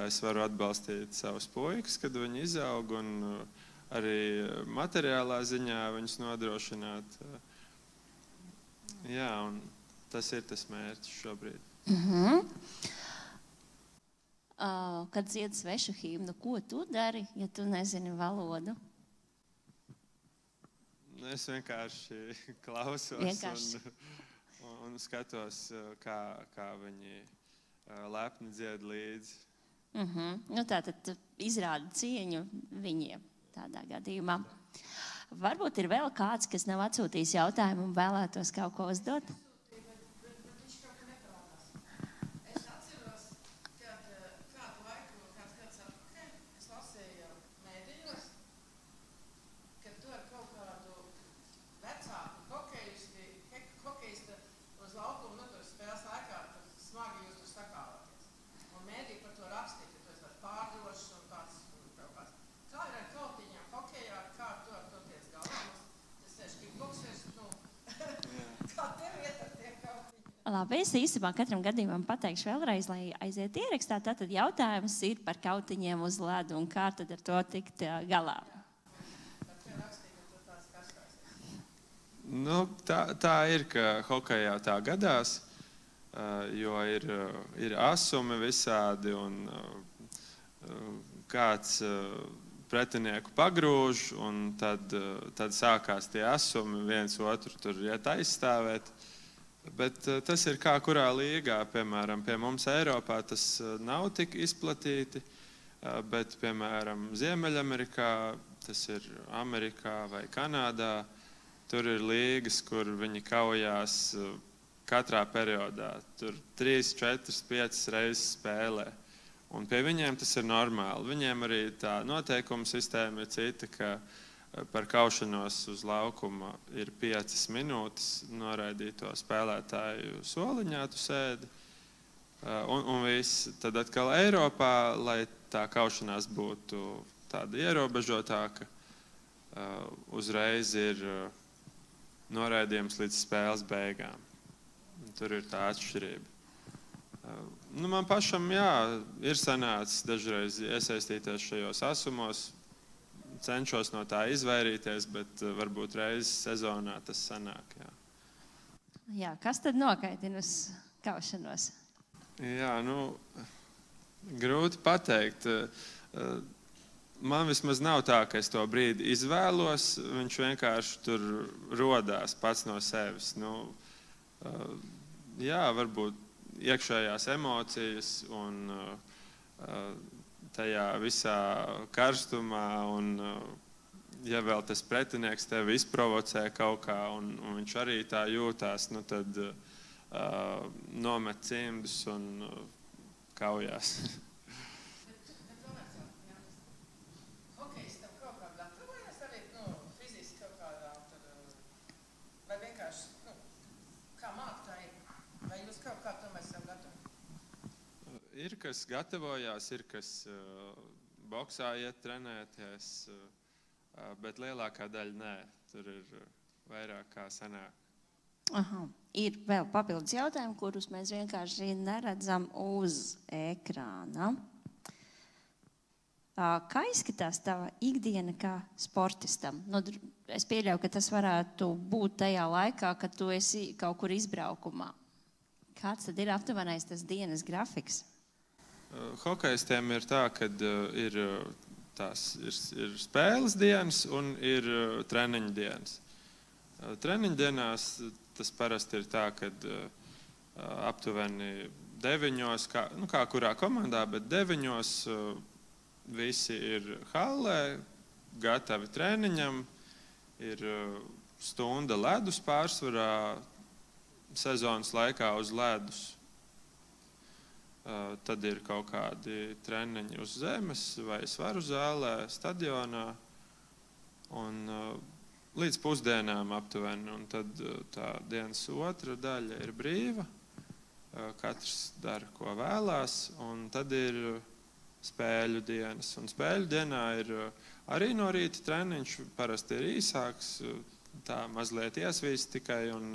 es varu atbalstīt savus puikas, kad viņi izaug, un arī materiālā ziņā viņus nodrošināt. Un tas ir tas mērķis šobrīd. Kad dzied svešu himnu, ko tu dari, ja tu nezini valodu? Es vienkārši klausos un skatos, kā viņi lepni dzied līdzi. Tātad izrāda cieņu viņiem tādā gadījumā. Varbūt ir vēl kāds, kas nav atsūtījis jautājumu un vēlētos kaut ko uzdot? Labi, es īstenībā katram gadījumam pateikšu vēlreiz, lai aiziet ierakstā. Tātad jautājums ir par kautiņiem uz ledu un kā tad ar to tikt galā. Tā ir, ka hokejā tā gadās, jo ir asumi visādi un kāds pretinieku pagrūž, un tad sākās tie asumi, viens otru tur iet aizstāvēt. Bet tas ir kā kurā līgā, piemēram, pie mums Eiropā tas nav tik izplatīti, bet, piemēram, Ziemeļamerikā, tas ir Amerikā vai Kanādā, tur ir līgas, kur viņi kaujās katrā periodā. Tur 3, 4, 5 reizes spēlē. Un pie viņiem tas ir normāli. Viņiem arī tā noteikuma sistēma ir cita, ka par kaušanos uz laukuma ir 5 minūtes noraidīto spēlētāju soliņā tu sēdi. Un viss. Tad atkal Eiropā, lai tā kaušanās būtu tāda ierobežotāka, uzreiz ir noraidījums līdz spēles beigām. Tur ir tā atšķirība. Man pašam, ir sanācis dažreiz iesaistīties šajos asumos, cenšos no tā izvairīties, bet varbūt reizes sezonā tas sanāk. Kas tad nokaitina uz kaušanos? Grūti pateikt. Man vismaz nav tā, ka es to brīdi izvēlos, viņš vienkārši tur rodās pats no sevis. Varbūt iekšējās emocijas un tajā visā karstumā, un ja vēl tas pretinieks tevi izprovocē kaut kā, un viņš arī tā jūtās, tad nomet cimdus un kaujās. Hokejistam kaut kā gatavojas arī fiziski kaut kādā, vai vienkārši, kā māk tā ir? Vai jūs kaut kā tomēr sev gatavi? Ir, kas gatavojās, ir, kas boksā iet trenēties, bet lielākā daļa nē. Tur ir vairāk kā sanāk. Ir vēl papildus jautājumi, kurus mēs vienkārši neredzam uz ekrāna. Kā izskatās tava ikdiena kā sportistam? Es pieļauju, ka tas varētu būt tajā laikā, kad tu esi kaut kur izbraukumā. Kāds tad ir aptuvenais tas dienas grafiks? Hokejistiem ir tā, ka ir spēles dienas un ir treniņu dienas. Treniņu dienās tas parasti ir tā, ka aptuveni 9, kā kurā komandā, bet 9 visi ir hallē, gatavi treniņam, ir stunda ledus pārsvarā, sezonas laikā uz ledus. Tad ir kaut kādi treniņi uz zemes vai svaru zālē, stadionā. Un līdz pusdienām aptuveni, un tad tā dienas otra daļa ir brīva. Katrs dara, ko vēlās, un tad ir spēļu dienas. Un spēļu dienā ir arī no rīta treniņš, parasti ir īsāks, tā mazliet iesvīst tikai, un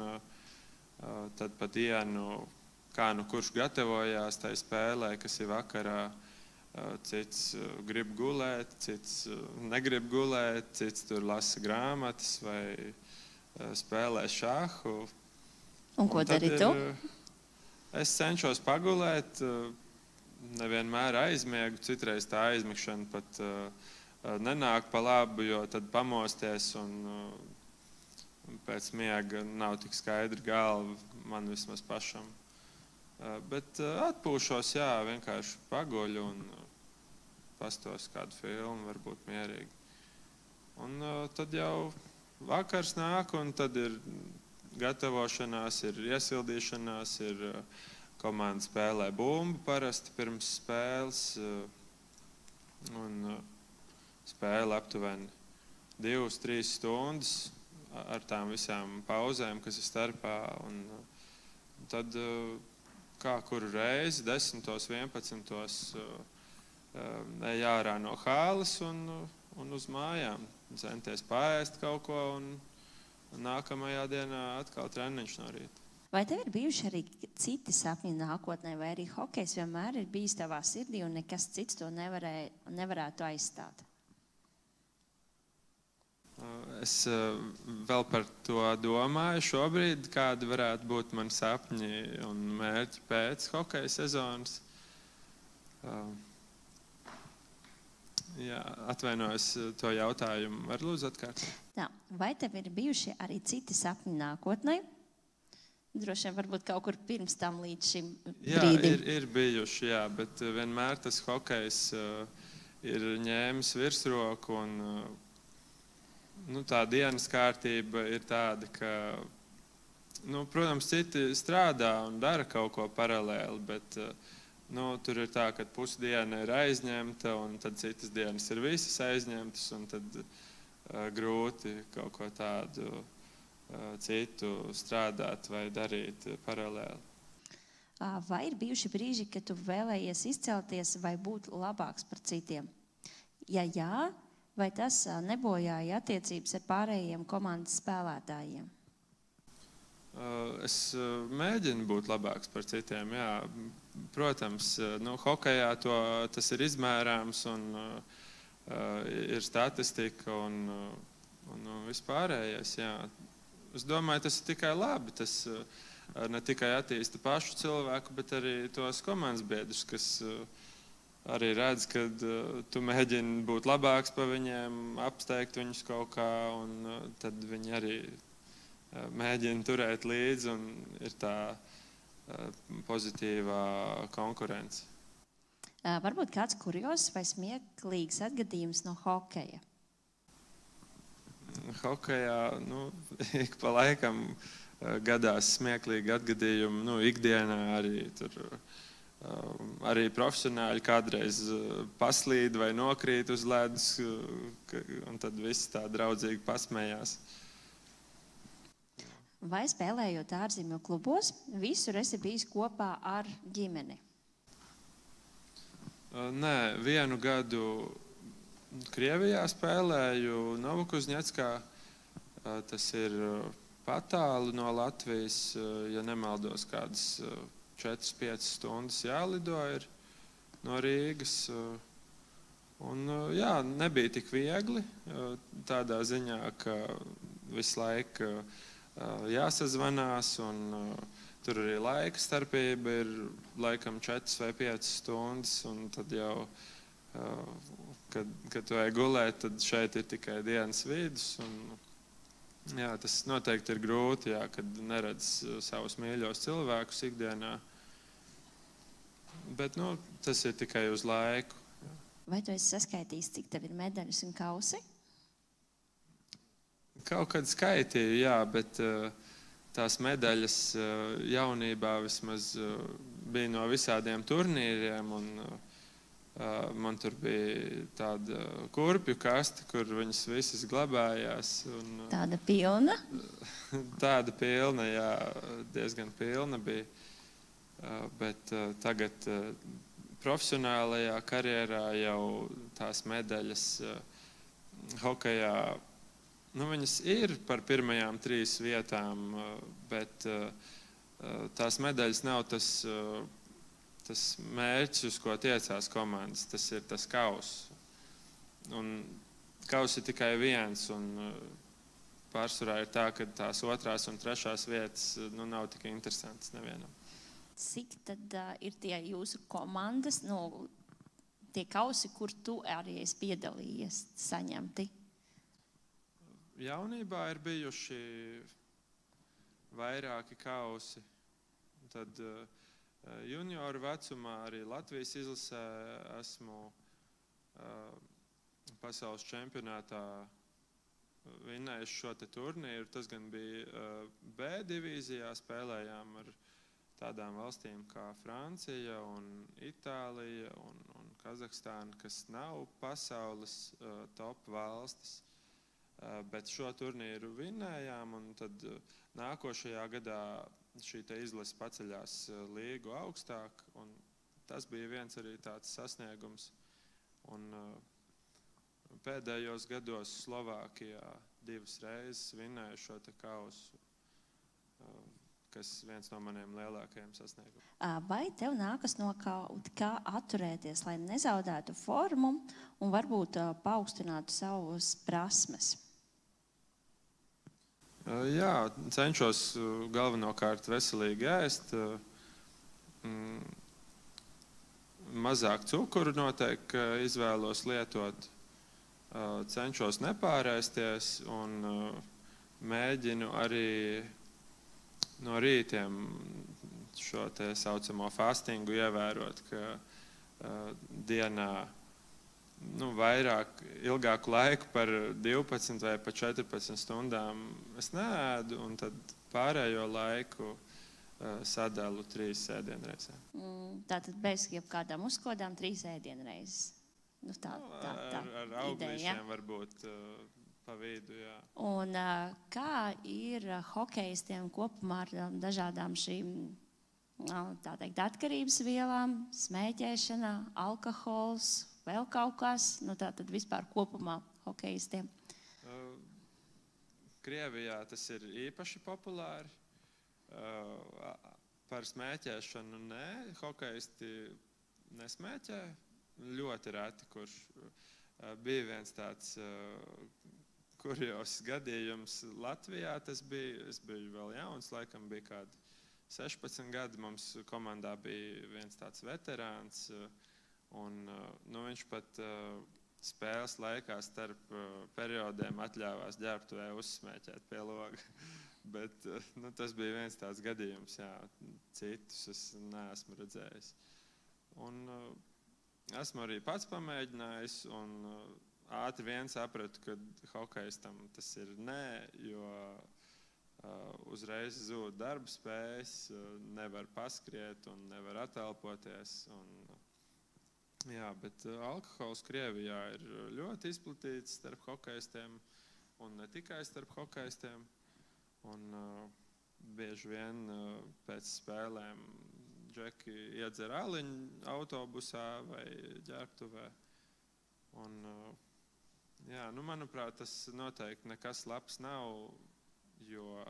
tad pa dienu, kā nu kurš gatavojās tai spēlē, kas ir vakarā, cits grib gulēt, cits negrib gulēt, cits tur lasa grāmatas vai spēlē šāhu. Un ko dari tu? Es cenšos pagulēt, nevienmēr aizmiegu, citreiz tā aizmigšana pat nenāk pa labu, jo tad pamosties un pēc miega nav tik skaidra galva, man vismaz pašam. Bet atpūšos, jā, vienkārši paguļu un pastos kādu filmu, varbūt mierīgi. Un tad jau vakars nāk, un tad ir gatavošanās, ir iesildīšanās, ir komanda spēlē bumbu parasti pirms spēles, un spēle aptuveni 2-3 stundas ar tām visām pauzēm, kas ir starpā, un tad kā kuru reizi 10, 11 ej ārā no hāles un uz mājām, centies paēst kaut ko, un nākamajā dienā atkal treniņš no rīta. Vai tev ir bijuši arī citi sapņi nākotnē, vai arī hokejs vienmēr ir bijis tavā sirdī un nekas cits to nevarētu aizstāt? Es vēl par to domāju šobrīd, kādi varētu būt mani sapņi un mērķi pēc hokeja sezonas. Jā, atvainojos to jautājumu. Var lūdzu atkārtot? Tā, vai tev ir bijuši arī citi sapņi nākotnē? Droši vien varbūt kaut kur pirms tam līdz šim brīdim. Jā, ir bijuši, jā, bet vienmēr tas hokejs ir ņēmis virsroku un tā dienas kārtība ir tāda, ka, protams, citi strādā un dara kaut ko paralēli, bet tur ir tā, ka pusdiena ir aizņemta, un tad citas dienas ir visas aizņemtas, un tad grūti kaut ko tādu citu strādāt vai darīt paralēli. Vai ir bijuši brīži, kad tu vēlējies izcelties vai būt labāks par citiem? Ja jā, vai tas nebojāja attiecības ar pārējiem komandas spēlētājiem? Es mēģinu būt labāks par citiem, jā. Protams, hokejā tas ir izmērāms un ir statistika un vispārējais, jā. Es domāju, tas ir tikai labi, tas ne tikai attīsta pašu cilvēku, bet arī tos komandas biedrus, kas arī redz, ka tu mēģini būt labāks par viņiem, apsteigt viņus kaut kā, un tad viņi arī mēģina turēt līdzi, un ir tā pozitīvā konkurence. Varbūt kāds kuriozs vai smieklīgs atgadījums no hokeja? Hokejā, ik pa laikam gadās smieklīgi atgadījumi, ikdienā arī tur. Arī profesionāļi kādreiz paslīd vai nokrīt uz ledus, un tad visi tā draudzīgi pasmējās. Vai spēlējot ārzemju klubos, visur esi bijis kopā ar ģimeni? Nē, vienu gadu Krievijā spēlēju Novokuzņeckā. Tas ir patālu no Latvijas, ja nemaldos, kādas 4-5 stundas jālido ir no Rīgas. Un, jā, nebija tik viegli, tādā ziņā, ka visu laiku jāsazvanās, un tur arī laika starpība ir laikam 4 vai 5 stundas, un tad jau, kad tu ej gulēt, tad šeit ir tikai dienas vidus, un jā, tas noteikti ir grūti, jā, kad neredz savus mīļos cilvēkus ikdienā, bet, tas ir tikai uz laiku. Jā. Vai tu esi saskaitījis, cik tev ir medaļas un kausi? Kaut kad skaitīju, jā, bet tās medaļas jaunībā vismaz bija no visādiem turnīriem, un Man tur bija tāda kurpju kaste, kur viņas visas glabājās. Tāda pilna? Tāda pilna, jā, diezgan pilna bija. Bet tagad profesionālajā karjerā jau tās medaļas hokejā, viņas ir par pirmajām 3 vietām, bet tās medaļas nav tas mērķis, uz ko tiecās komandas, tas ir tas kauss. Un kauss ir tikai viens, un pārsvarā ir tā, ka tās 2. un 3. vietas nav tik interesantas nevienam. Cik tad ir tie jūsu komandas, tie kausi, kur tu arī esi piedalījies, saņemti? Jaunībā ir bijuši vairāki kausi. Tad junioru vecumā arī Latvijas izlasē esmu pasaules čempionātā vinnējis šo te turnīru. Tas gan bija B divīzijā, spēlējām ar tādām valstīm kā Francija un Itālija un Kazahstāna, kas nav pasaules top valstis. Bet šo turnīru vinnējām, un tad nākošajā gadā šī izlase paceļās līgu augstāk, un tas bija viens arī tāds sasniegums. Un pēdējos gados Slovākijā 2 reizes vinnēju šo te kausu, kas viens no maniem lielākajiem sasniegumiem. Vai tev nākas no kaut kā atturēties, lai nezaudētu formu un varbūt paaugstinātu savus prasmes? Jā, cenšos galvenokārt veselīgi ēst. Mazāk cukuru noteikti izvēlos lietot. Cenšos nepārēsties un mēģinu arī no rītiem šo te saucamo fastingu ievērot, ka dienā vairāk, ilgāku laiku par 12 vai par 14 stundām es neēdu, un tad pārējo laiku sadalu 3 ēdienreizēm. Tātad bez jebkādām uzkodām 3 ēdienreizes. Ar auglīšiem varbūt pa vidu, jā. Un kā ir hokejistiem kopumā ar dažādām šīm, tā teikt, atkarības vielām, smēķēšana, alkohols, vēl kaut kas, tātad vispār kopumā hokejistiem? Krievijā tas ir īpaši populāri. Par smēķēšanu nē, hokejisti nesmēķē. Ļoti reti, kurš bija viens tāds kurjos gadījums Latvijā. Tas bija, es biju vēl jauns, laikam bija kādi 16 gadi. Mums komandā bija viens tāds veterāns, un viņš pat spēles laikā starp periodiem atļāvās ģērbtuvē uzsmēķēt pie loga. Bet tas bija viens tāds gadījums, jā, citus es neesmu redzējis. Un esmu arī pats pamēģinājis, un ātri vien sapratu, ka hokejistam tas ir nē, jo uzreiz zūd darba spējas, nevar paskriet un nevar atelpoties. Jā, bet alkohols Krievijā ir ļoti izplatīts starp hokejistiem, un ne tikai starp hokejistiem. Un bieži vien pēc spēlēm džeki iedzer aliņu autobusā vai ģērbtuvē. Un, jā, manuprāt, tas noteikti nekas labs nav, jo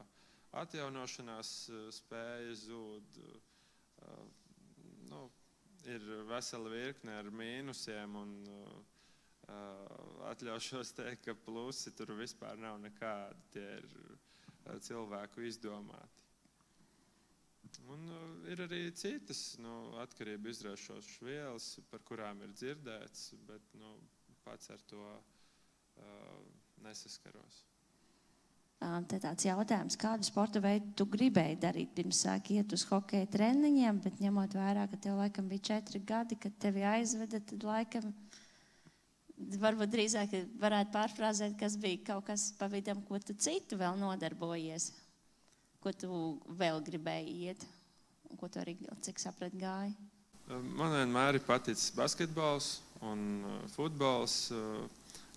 atjaunošanās spēja zūd. Ir vesela virkne ar mīnusiem, un atļaušos teikt, ka plusi tur vispār nav nekādi. Tie ir cilvēku izdomāti. Un ir arī citas atkarību izraisošas vielas, par kurām ir dzirdēts, bet pats ar to nesaskaros. Te tāds jautājums, kādu sporta veidu tu gribēji darīt pirms sāki iet uz hokeja treniņiem, bet ņemot vērā, ka tev laikam bija 4 gadi, kad tevi aizveda, tad laikam varbūt drīzāk varētu pārfrāzēt, kas bija kaut kas pa vidam, ko tu citu vēl nodarbojies, ko tu vēl gribēji iet, un ko tu arī, cik saprat, gāji. Man vienmēr ir paticis basketbols un futbols.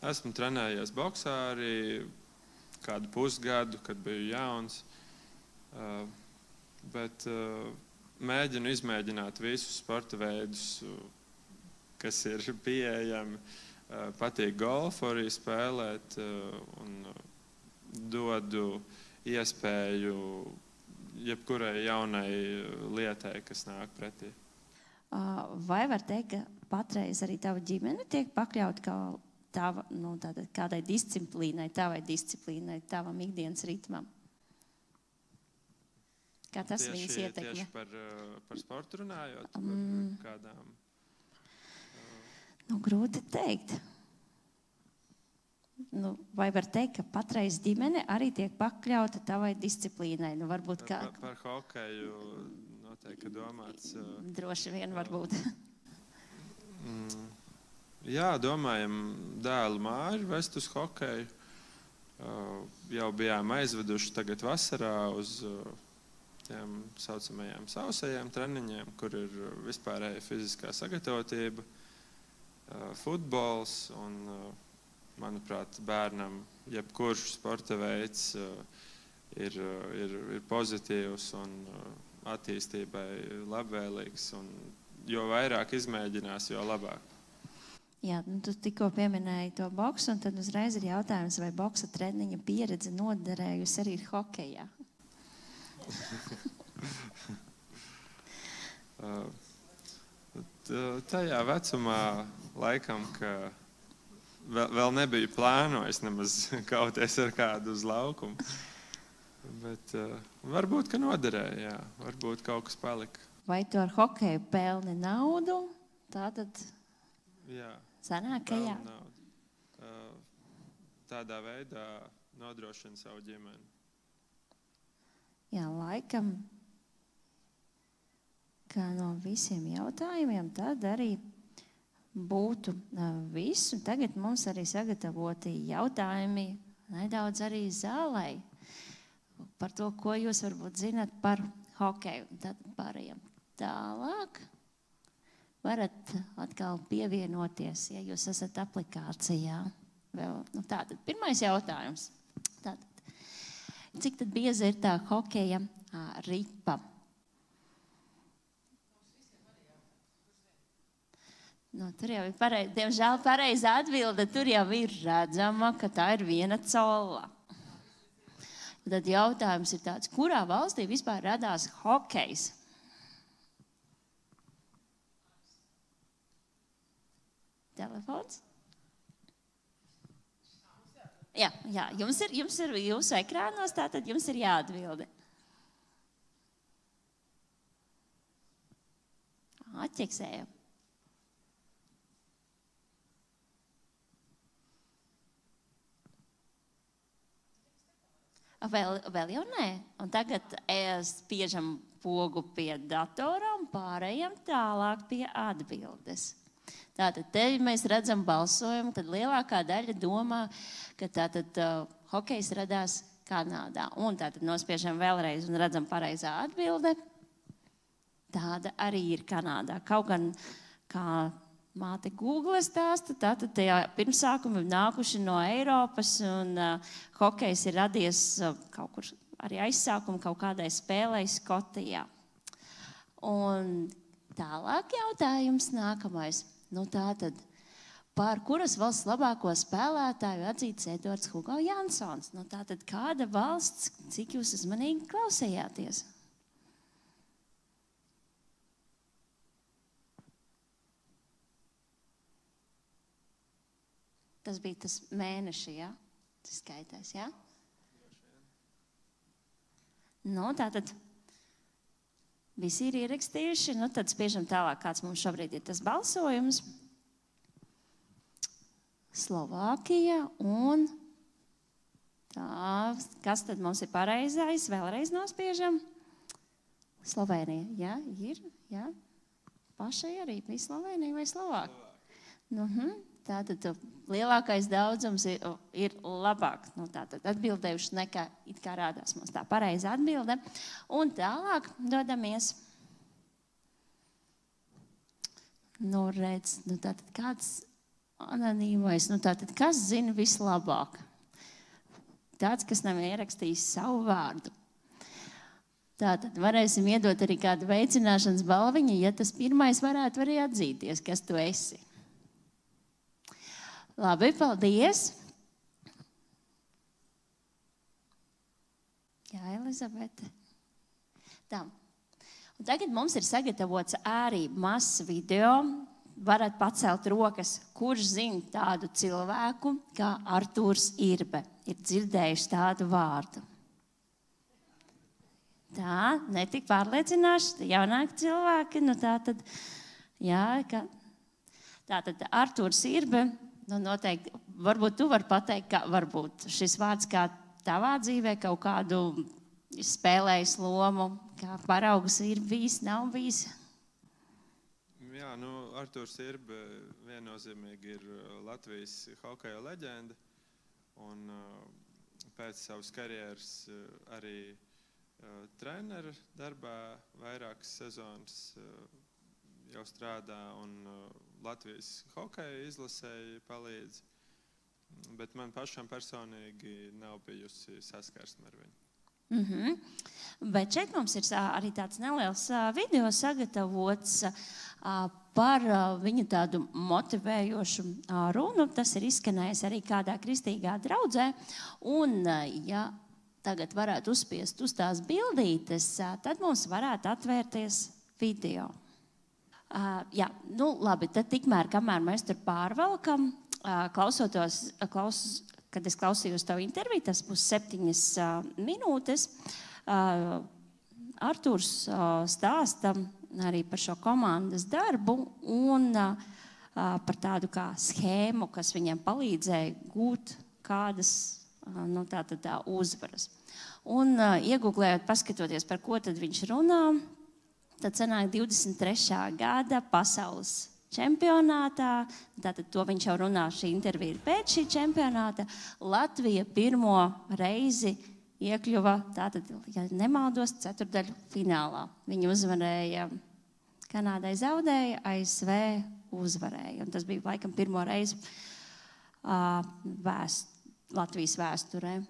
Esmu trenējies boksā arī kādu pusgadu, kad biju jauns. Bet mēģinu izmēģināt visus sporta veidus, kas ir pieejami. Patīk golfu arī spēlēt un dodu iespēju jebkurai jaunai lietai, kas nāk pretī. Vai var teikt, ka patreiz arī tava ģimene tiek pakļauta kādai disciplīnai, tavam ikdienas ritmam? Kā tas viņas ietekmē? Tieši par sportu runājot? Kādām? Grūti teikt. Vai var teikt, ka patreiz ģimene arī tiek pakļauta tavai disciplīnai? Varbūt kā... Par hokeju noteikti domāts. Droši vien varbūt. Jā, domājam dēlu Māri vest uz hokeju. Jau bijām aizveduši tagad vasarā uz tiem saucamajiem sausajiem treniņiem, kur ir vispārēja fiziskā sagatavotība, futbols un, manuprāt, bērnam jebkurš sporta veids ir pozitīvs un attīstībai labvēlīgs. Un jo vairāk izmēģinās, jo labāk. Jā, tu tikko pieminēji to boksu, un tad uzreiz ir jautājums, vai boksa treniņa pieredze noderējusi arī hokejā? Tajā vecumā laikam, ka vēl nebiju plānojis nemaz kauties ar kādu uz laukumu. Bet varbūt, ka noderēja, jā. Varbūt kaut kas palika. Vai tu ar hokeju pelni naudu? Tātad jā, sanāk, ka jā. Naudu. Tādā veidā nodrošina savu ģimeni. Jā, laikam, kā no visiem jautājumiem, tad arī būtu viss. Un tagad mums arī sagatavoti jautājumi nedaudz arī zālei par to, ko jūs varbūt zināt par hokeju. Tad pārējām tālāk. Varat atkal pievienoties, ja jūs esat aplikācijā. Tātad pirmais jautājums. Cik tad bieza ir tā hokeja ripa? Tur jau ir diemžēl pareiza atbilde. Tur jau ir redzama, ka tā ir viena cola. Tad jautājums ir tāds, kurā valstī vispār radās hokejs? Telefons? Jā, jums ir jūsu ekrānos, tātad jums ir jāatbildi. Atķeksējam. Vēl jau nē. Un tagad spiežam pogu pie datora un pārējām tālāk pie atbildes. Tātad te mēs redzam balsojumu, tad lielākā daļa domā, ka tātad hokejs radās Kanādā. Un tātad nospiežam vēlreiz un redzam pareizā atbilde. Tāda arī ir Kanādā. Kaut gan, kā māte Google stāsta, tātad tajā pirmsākumi nākuši no Eiropas un hokejs ir radies kaut kur arī aizsākumu kaut kādai spēlei Skotijā. Un tālāk jautājums nākamais. Tātad, par kuras valsts labāko spēlētāju atzīts Edvards Hugo Jansons? Tātad, kāda valsts, cik jūs uzmanīgi klausījāties? Tas bija tas mēneši, jā? Tas skaitās, jā? Tātad, visi ir ierakstījuši, tad spiežam tālāk, kāds mums šobrīd ir tas balsojums. Slovākija un tā, kas tad mums ir pareizais? Vēlreiz nospiežam. Slovēnija, jā, ir, jā. Pašai arī bija Slovēnija vai Slovākija? Tātad lielākais daudzums ir labāk. Tātad atbildējuši nekā it kā rādās mums tā pareiza atbilde. Un tālāk dodamies Nu, redz, nu tātad kāds anonīmais, nu tātad kas zina vislabāk? Tāds, kas nav ierakstījis savu vārdu. Tātad varēsim iedot arī kādu veicināšanas balviņu, ja tas pirmais varētu arī atzīties, kas tu esi. Labi, paldies. Jā, Elizabete. Tā. Un tagad mums ir sagatavots arī mazs video. Varat pacelt rokas, kurš zina tādu cilvēku kā Artūrs Irbe. Ir dzirdējuši tādu vārdu. Tā, netik pārliecināši, jaunāki cilvēki. Nu tātad, jā, tātad Artūrs Irbe, nu noteikti, varbūt tu vari pateikt, ka varbūt šis vārds kā tavā dzīvē kaut kādu spēlējis lomu, kā paraugs ir bijis, nav bijis. Jā, nu, Artūrs Irbe viennozīmīgi ir Latvijas hokeja leģenda. Un pēc savas karjeras arī treneru darbā vairākas sezonas jau strādā un Latvijas hokeja izlasēji palīdz. Bet man pašam personīgi nav bijusi saskarsme ar viņu. Bet šeit mums ir arī tāds neliels video sagatavots par viņu tādu motivējošu runu. Tas ir izskanējis arī kādā kristīgā draudzē. Un, ja tagad varētu uzspiest uz tās bildītes, tad mums varētu atvērties video. Jā, nu labi, tad tikmēr, kamēr mēs tur pārvelkam, kad es klausījos tavu interviju, tas būs 7 minūtes. Artūrs stāsta arī par šo komandas darbu un par tādu kā schēmu, kas viņam palīdzēja gūt kādas nu, tā uzvaras. Un iegūglējot, paskatoties, par ko tad viņš runā, tad sanāk 23. gada pasaules čempionātā, tātad to viņš jau runā, šī intervija ir pēc šī čempionāta, Latvija pirmo reizi iekļuva, tātad, ja nemaldos, ceturdaļu finālā. Viņi uzvarēja, Kanādai zaudēja, ASV uzvarēja. Un tas bija laikam pirmo reizi Latvijas vēsturē.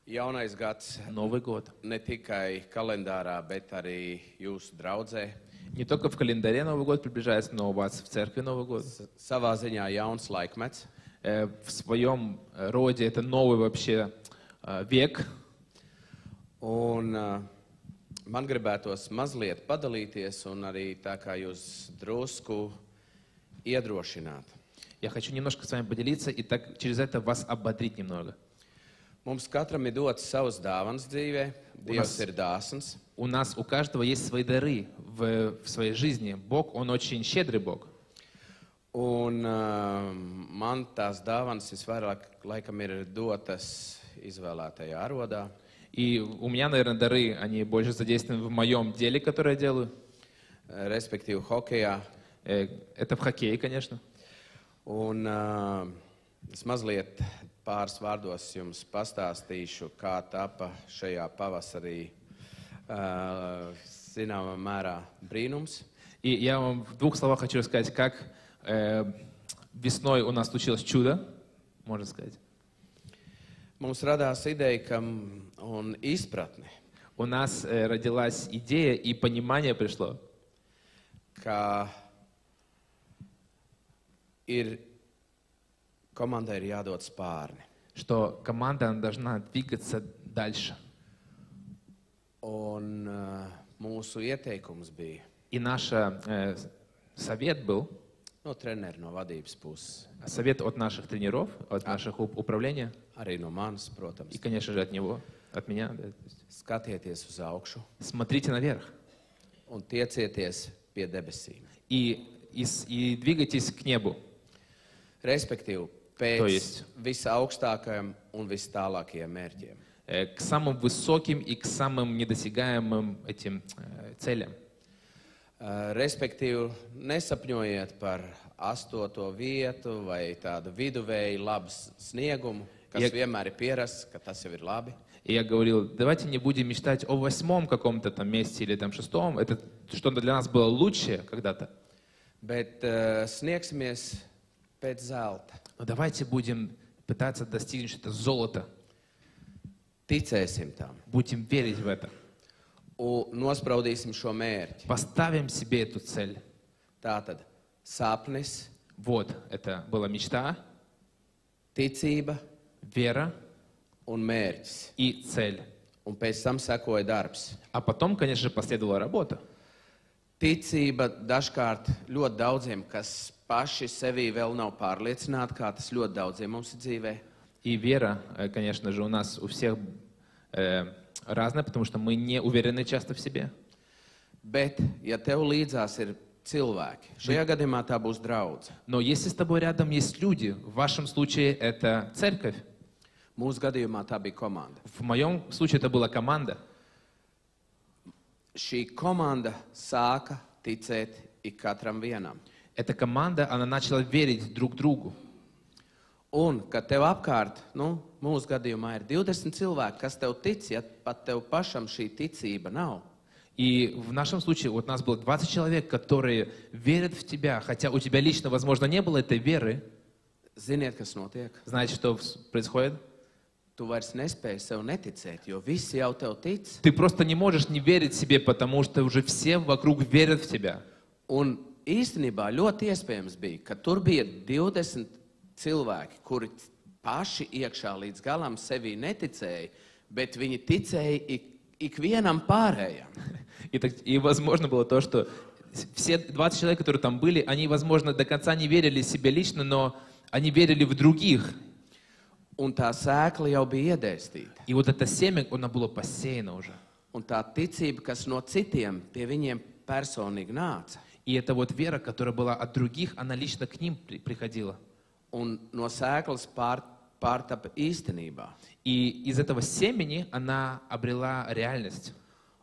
Jaunais gads Новый год. ne tikai kalendārā, bet arī jūsu draudzē. Не только в календаре Новый год приближается, но у вас в церкви Новый год. Savā ziņā jauns laikmets. В своем роде это новый вообще век. Un man gribētos mazliet padalīties un arī tā kā jūs drusku iedrošināt. Я хочу немножко с вами поделиться и так через это вас ободрить немного. Mums katram ir dots savas dāvanas dzīvē. Dievs ir dāsns. У нас, у каждого есть свои дары в своей жизни. Бог, Он очень щедрый Бог. Un man tās dāvanas visvairāk laikam ir dotas izvēlētajā arodā. И у меня, наверное, дары, они больше задействованы в моем деле, которое я делаю. Respektīvi hokejā. Это в хоккее, конечно. Un es mazliet pāris vārdos jums pastāstīšu, kā tapa šajā pavasarī zināmā mērā brīnums. И я вам в 2 словах хочу рассказать, как весной у нас случилось чудо, можно сказать. Mums radās ideja un izpratne, У нас родилась идея и понимание пришло, ka komandai ir jādod spārni. что команда должна двигаться дальше. Un mūsu ieteikums bija И наш совет был, no treneru, no vadības puses, совет от наших тренеров, от наших управления, arī no manis, protams. и, конечно же, от него, от меня. Да, то есть Skatieties uz augšu смотрите наверх un tiecieties pie debesīm. и двигайтесь к небу. Respektīvi, To pēc jest. visaugstākajiem un vistālākajiem mērķiem. К самым высоким и к самым недосягаемым этим целям. Respektīvi, nesapņojiet par 8. vietu vai tādu viduvēju labu sniegumu, kas vienmēr ir pierasts, ka tas jau ir labi. И я говорил, давайте не будем мечтать о 8 каком-то там месте или там 6. Это что-то для нас было лучшее когда-то. Bet sniegsimies pēc zelta. Но давайте будем пытаться достигнуть что-то золота. Ticēsim tam. Будем верить в это. Un nospraudīsim šo mērķi. Поставим себе эту цель. Tātad sapnis, Вот, это была мечта, ticība вера un mērķis. и цель. Un pēc tam sekoja darbs. А потом, конечно же, последовала работа. Ticība dažkārt ļoti daudziem, kas paši sevī vēl nav pārliecināti, kā tas ļoti daudziem mums ir dzīvē. И вера, конечно же, у нас у всех разная, потому что мы не уверены часто в себе. Bet, ja tev līdzās ir cilvēki, šajā gadījumā tā būs draudze. Но если с тобой рядом есть люди, в вашем случае это церковь, Mūsu gadījumā tā bija komanda. в моем случае это была команда. Šī komanda sāka ticēt ik katram vienam. Эта команда, она начала верить друг другу. Un, kad tev apkārt, mūsu gadījumā ir 20 cilvēki, kas tev tic, ja pat tev pašam šī ticība nav, И в нашем случае вот нас было 20 человек, которые верят в тебя, хотя у тебя лично, возможно, не было этой веры. ziniet, kas notiek? Знаете, что происходит? Tu vairs nespēji sev neticēt, jo visi jau tev tic. Ты просто не можешь не верить себе, потому что уже все вокруг верят в тебя. Un īstenībā ļoti iespējams bija, ka tur bija 20 cilvēki, kuri paši iekšā līdz galam sevī neticēja, bet viņi ticēja ikvienam pārējam. И возможно было то, что все 20 человек, которые там были, они, возможно, до конца не верили себе лично, но они верили в других. Un tā sēkla jau bija iedēstīta. И вот это семя, оно было посеяно уже. Un tā ticība, kas no citiem pie viņiem personīgi nāca. И эта вот вера, которая была от других, она лично к ним приходила. Un no sēklas pārtapa īstenībā. И из этого семени она обрела реальность.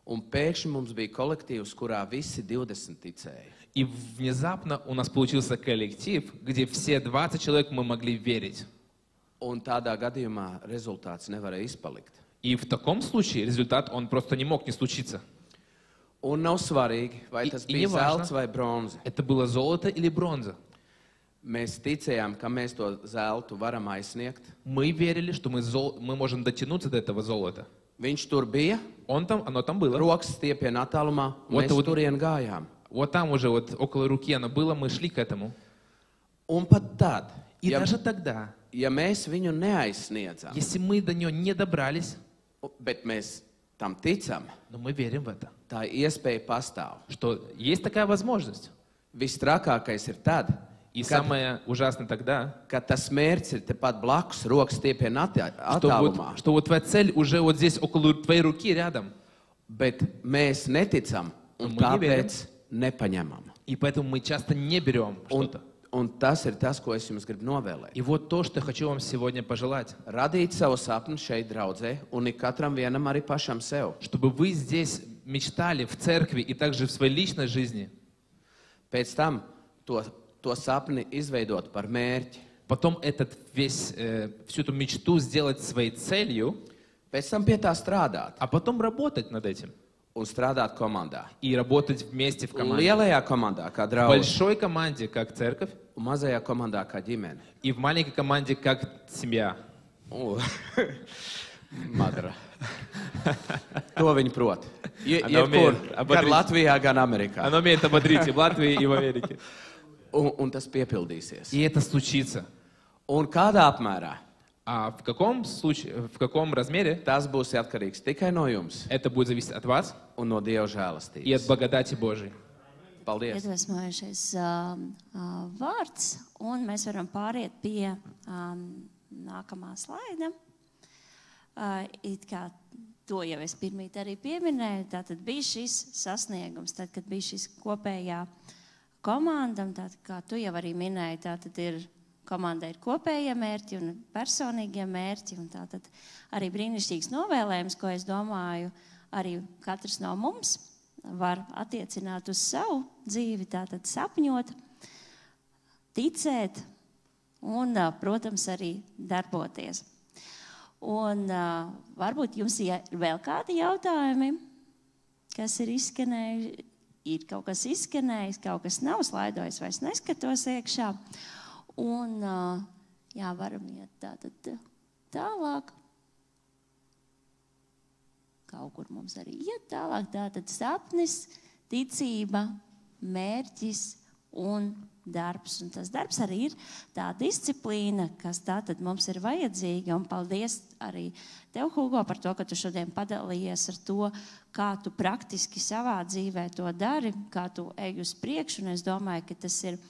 Un pēkšņi mums bija kolektīvs, kurā visi 20 ticēja. И внезапно у нас получился коллектив, где все 20 человек мы могли верить. Un tādā gadījumā rezultāts nevarēja izpalikt. И в таком случае результат, он просто не мог не случиться. Un nav svarīgi, vai tas I bija nevāžna. zelts vai bronza. Это было золото или бронза. Mēs ticējām, ka mēs to zeltu varam aizsniegt. Мы верили, что мы можем дотянуться до этого золота. Viņš tur bija, Оно там было. rokas stiepiena attālumā, un Вот mēs вот. turien gājām. Вот там уже, вот около руки оно было, мы шли к этому. Un pat tad, И ja, даже тогда, ja mēs viņu neaizsniedzam, если мы до нее не добрались, bet mēs tam ticam, но мы верим в это, tā iespēja pastāv. что есть такая возможность. Vistrakākais ir tad, И самое ужасное тогда, kad tas mērķis ir tepat blakus, rokas stiepiena attālumā, что вот твоя цель уже вот здесь около твоей руки рядом. bet mēs neticam un Un мы не верим. tāpēc nepaņemam. И поэтому мы часто не берем что-то. Un tas ir tas, ko es jums gribu novēlēt. И вот то, что я хочу вам сегодня пожелать. Radīt savu sapni šeit draudzē un ik katram vienam arī pašam sev. Чтобы вы здесь мечтали в церкви и также в своей личной жизни. Pēc tam to sapni izveidot par mērķi. Потом всю эту мечту сделать своей целью, Pēc tam pie tā strādāt а потом работать над этим. un strādāt komandā. И работать вместе в команде. Lielajā komandā kā В draugs большой команде, как церковь, un mazajā komandā kā ģimene. и в маленькой команде, как семья. Madara. To viņi prot. Она Jebkur, умеет gan ободрить. Latvijā, gan Amerikā. Оно умеет ободрить и в Латвии, и в Америке. Un tas piepildīsies. И это случится. Un kādā apmērā А в каком случае, в каком размере, tas būs atkarīgs tikai no jums это будет зависеть от вас un no Dieva и от žēlastības. благодати Божией. Paldies! Iedvesmojušais vārds, un mēs varam pāriet pie nākamā slaida. It kā to jau es pirmīt arī pieminēju, tātad bija šis sasniegums, tad, kad bija šis kopējā komanda, tātad, kā tu jau arī minēji, tātad komandai ir kopējie mērķi un personīgie mērķi, un tātad arī brīnišķīgs novēlējums, ko es domāju, arī katrs no mums var attiecināt uz savu dzīvi, tātad sapņot, ticēt un, protams, arī darboties. Un varbūt jums ir vēl kādi jautājumi, kas ir izskanējuši. Ir kaut kas izskanējis, kaut kas nav slaidojis, vairs neskatos iekšā. Un, jā, varam iet tātad tālāk. Kaut kur mums arī iet tālāk. Tātad sapnis, ticība, mērķis un darbs. Un tas darbs arī ir tā disciplīna, kas tātad mums ir vajadzīga. Un paldies arī tev, Hugo, par to, ka tu šodien padalījies ar to, kā tu praktiski savā dzīvē to dari, kā tu ej uz priekšu. Un es domāju, ka tas ir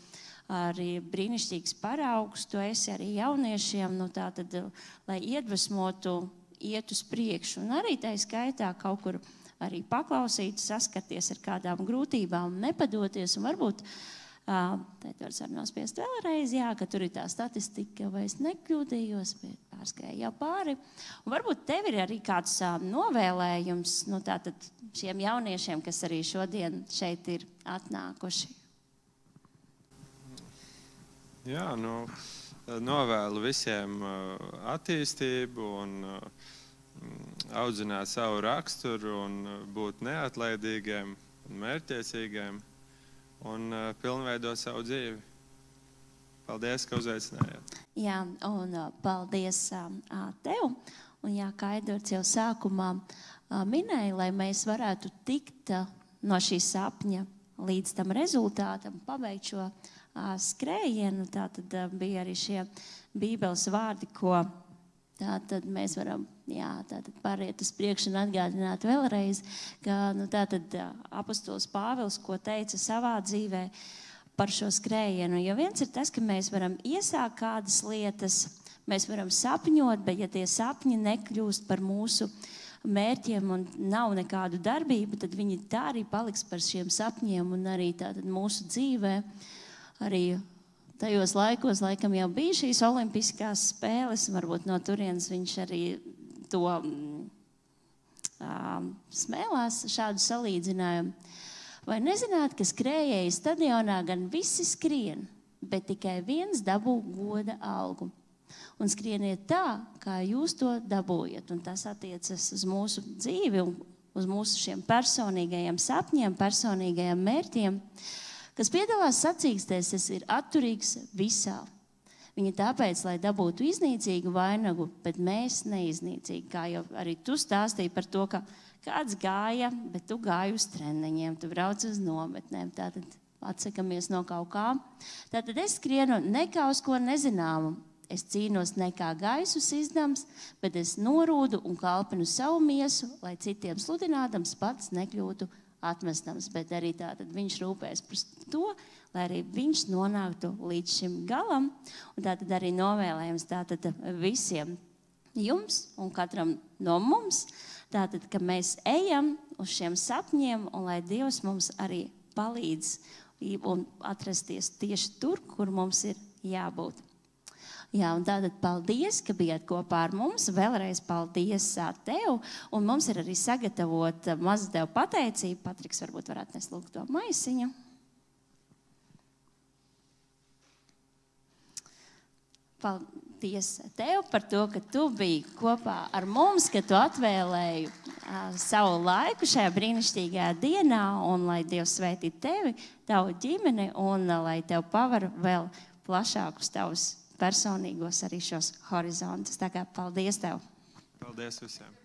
arī brīnišķīgs paraugs. Tu esi arī jauniešiem, nu tātad, lai iedvesmotu, iet uz priekšu. Un arī tai skaitā kaut kur arī paklausīt, saskarties ar kādām grūtībām un nepadoties. Un varbūt Tētors var nospiest vēlreiz, jā, ka tur ir tā statistika, vai es nekļūdījos, bet pārskrēja jau pāri. Un varbūt tev ir arī kāds novēlējums, nu tātad šiem jauniešiem, kas arī šodien šeit ir atnākuši. Jā, nu, novēlu visiem attīstību un audzināt savu raksturu un būt neatlaidīgiem un mērķtiecīgiem. Un pilnveidot savu dzīvi. Paldies, ka uzaicinājāt. Jā, un paldies tev. Un jā, kā Edvards jau sākumā minēja, lai mēs varētu tikt no šī sapņa līdz tam rezultātam, pabeigt šo skrējienu. Tātad bija arī šie Bībeles vārdi, ko tātad mēs varam pāriet uz priekšu un atgādināt vēlreiz, ka tātad apostols Pāvils, ko teica savā dzīvē par šo skrējienu. Jo viens ir tas, ka mēs varam iesākt kādas lietas, mēs varam sapņot, bet ja tie sapņi nekļūst par mūsu mērķiem un nav nekādu darbību, tad viņi tā arī paliks par šiem sapņiem un arī tātad mūsu dzīvē arī. Tajos laikos, laikam, jau bija šīs olimpiskās spēles, varbūt no turienes viņš arī to smēlās šādu salīdzinājumu. Vai nezināt, ka skrējēji stadionā gan visi skrien, bet tikai viens dabū goda algu? Un skrieniet tā, kā jūs to dabūjat. Un tas attiecas uz mūsu dzīvi un uz mūsu šiem personīgajiem sapņiem, personīgajiem mērķiem. Kas piedalās sacīkstēs, ir atturīgs visā. Viņa tāpēc, lai dabūtu iznīcīgu vainagu, bet mēs neiznīcīgi. Kā jau arī tu stāstīji par to, ka kāds gāja, bet tu gāji uz treniņiem, tu brauc uz nometnēm. Tātad atsakamies no kaut kā. Tātad es skrienu nekā uz ko nezināmu. Es cīnos nekā gaisu izdams, bet es norūdu un kalpinu savu miesu, lai citiem sludinādams pats nekļūtu atmestams, bet arī tātad viņš rūpēs par to, lai arī viņš nonāktu līdz šim galam. Un tātad arī novēlējums tātad visiem jums un katram no mums, tātad, ka mēs ejam uz šiem sapņiem un lai Dievs mums arī palīdz un atrasties tieši tur, kur mums ir jābūt. Jā, un tātad paldies, ka bijāt kopā ar mums. Vēlreiz paldies tev. Un mums ir arī sagatavot mazu tev pateicību. Patriks varbūt varētu nest lūgt to maisiņu. Paldies tev par to, ka tu biji kopā ar mums, ka tu atvēlēji savu laiku šajā brīnišķīgajā dienā. Un lai Dievs svētī tevi, tavu ģimeni un lai tev pavar vēl plašākus tavus personīgos arī šos horizontus. Tā kā paldies tev. Paldies visiem.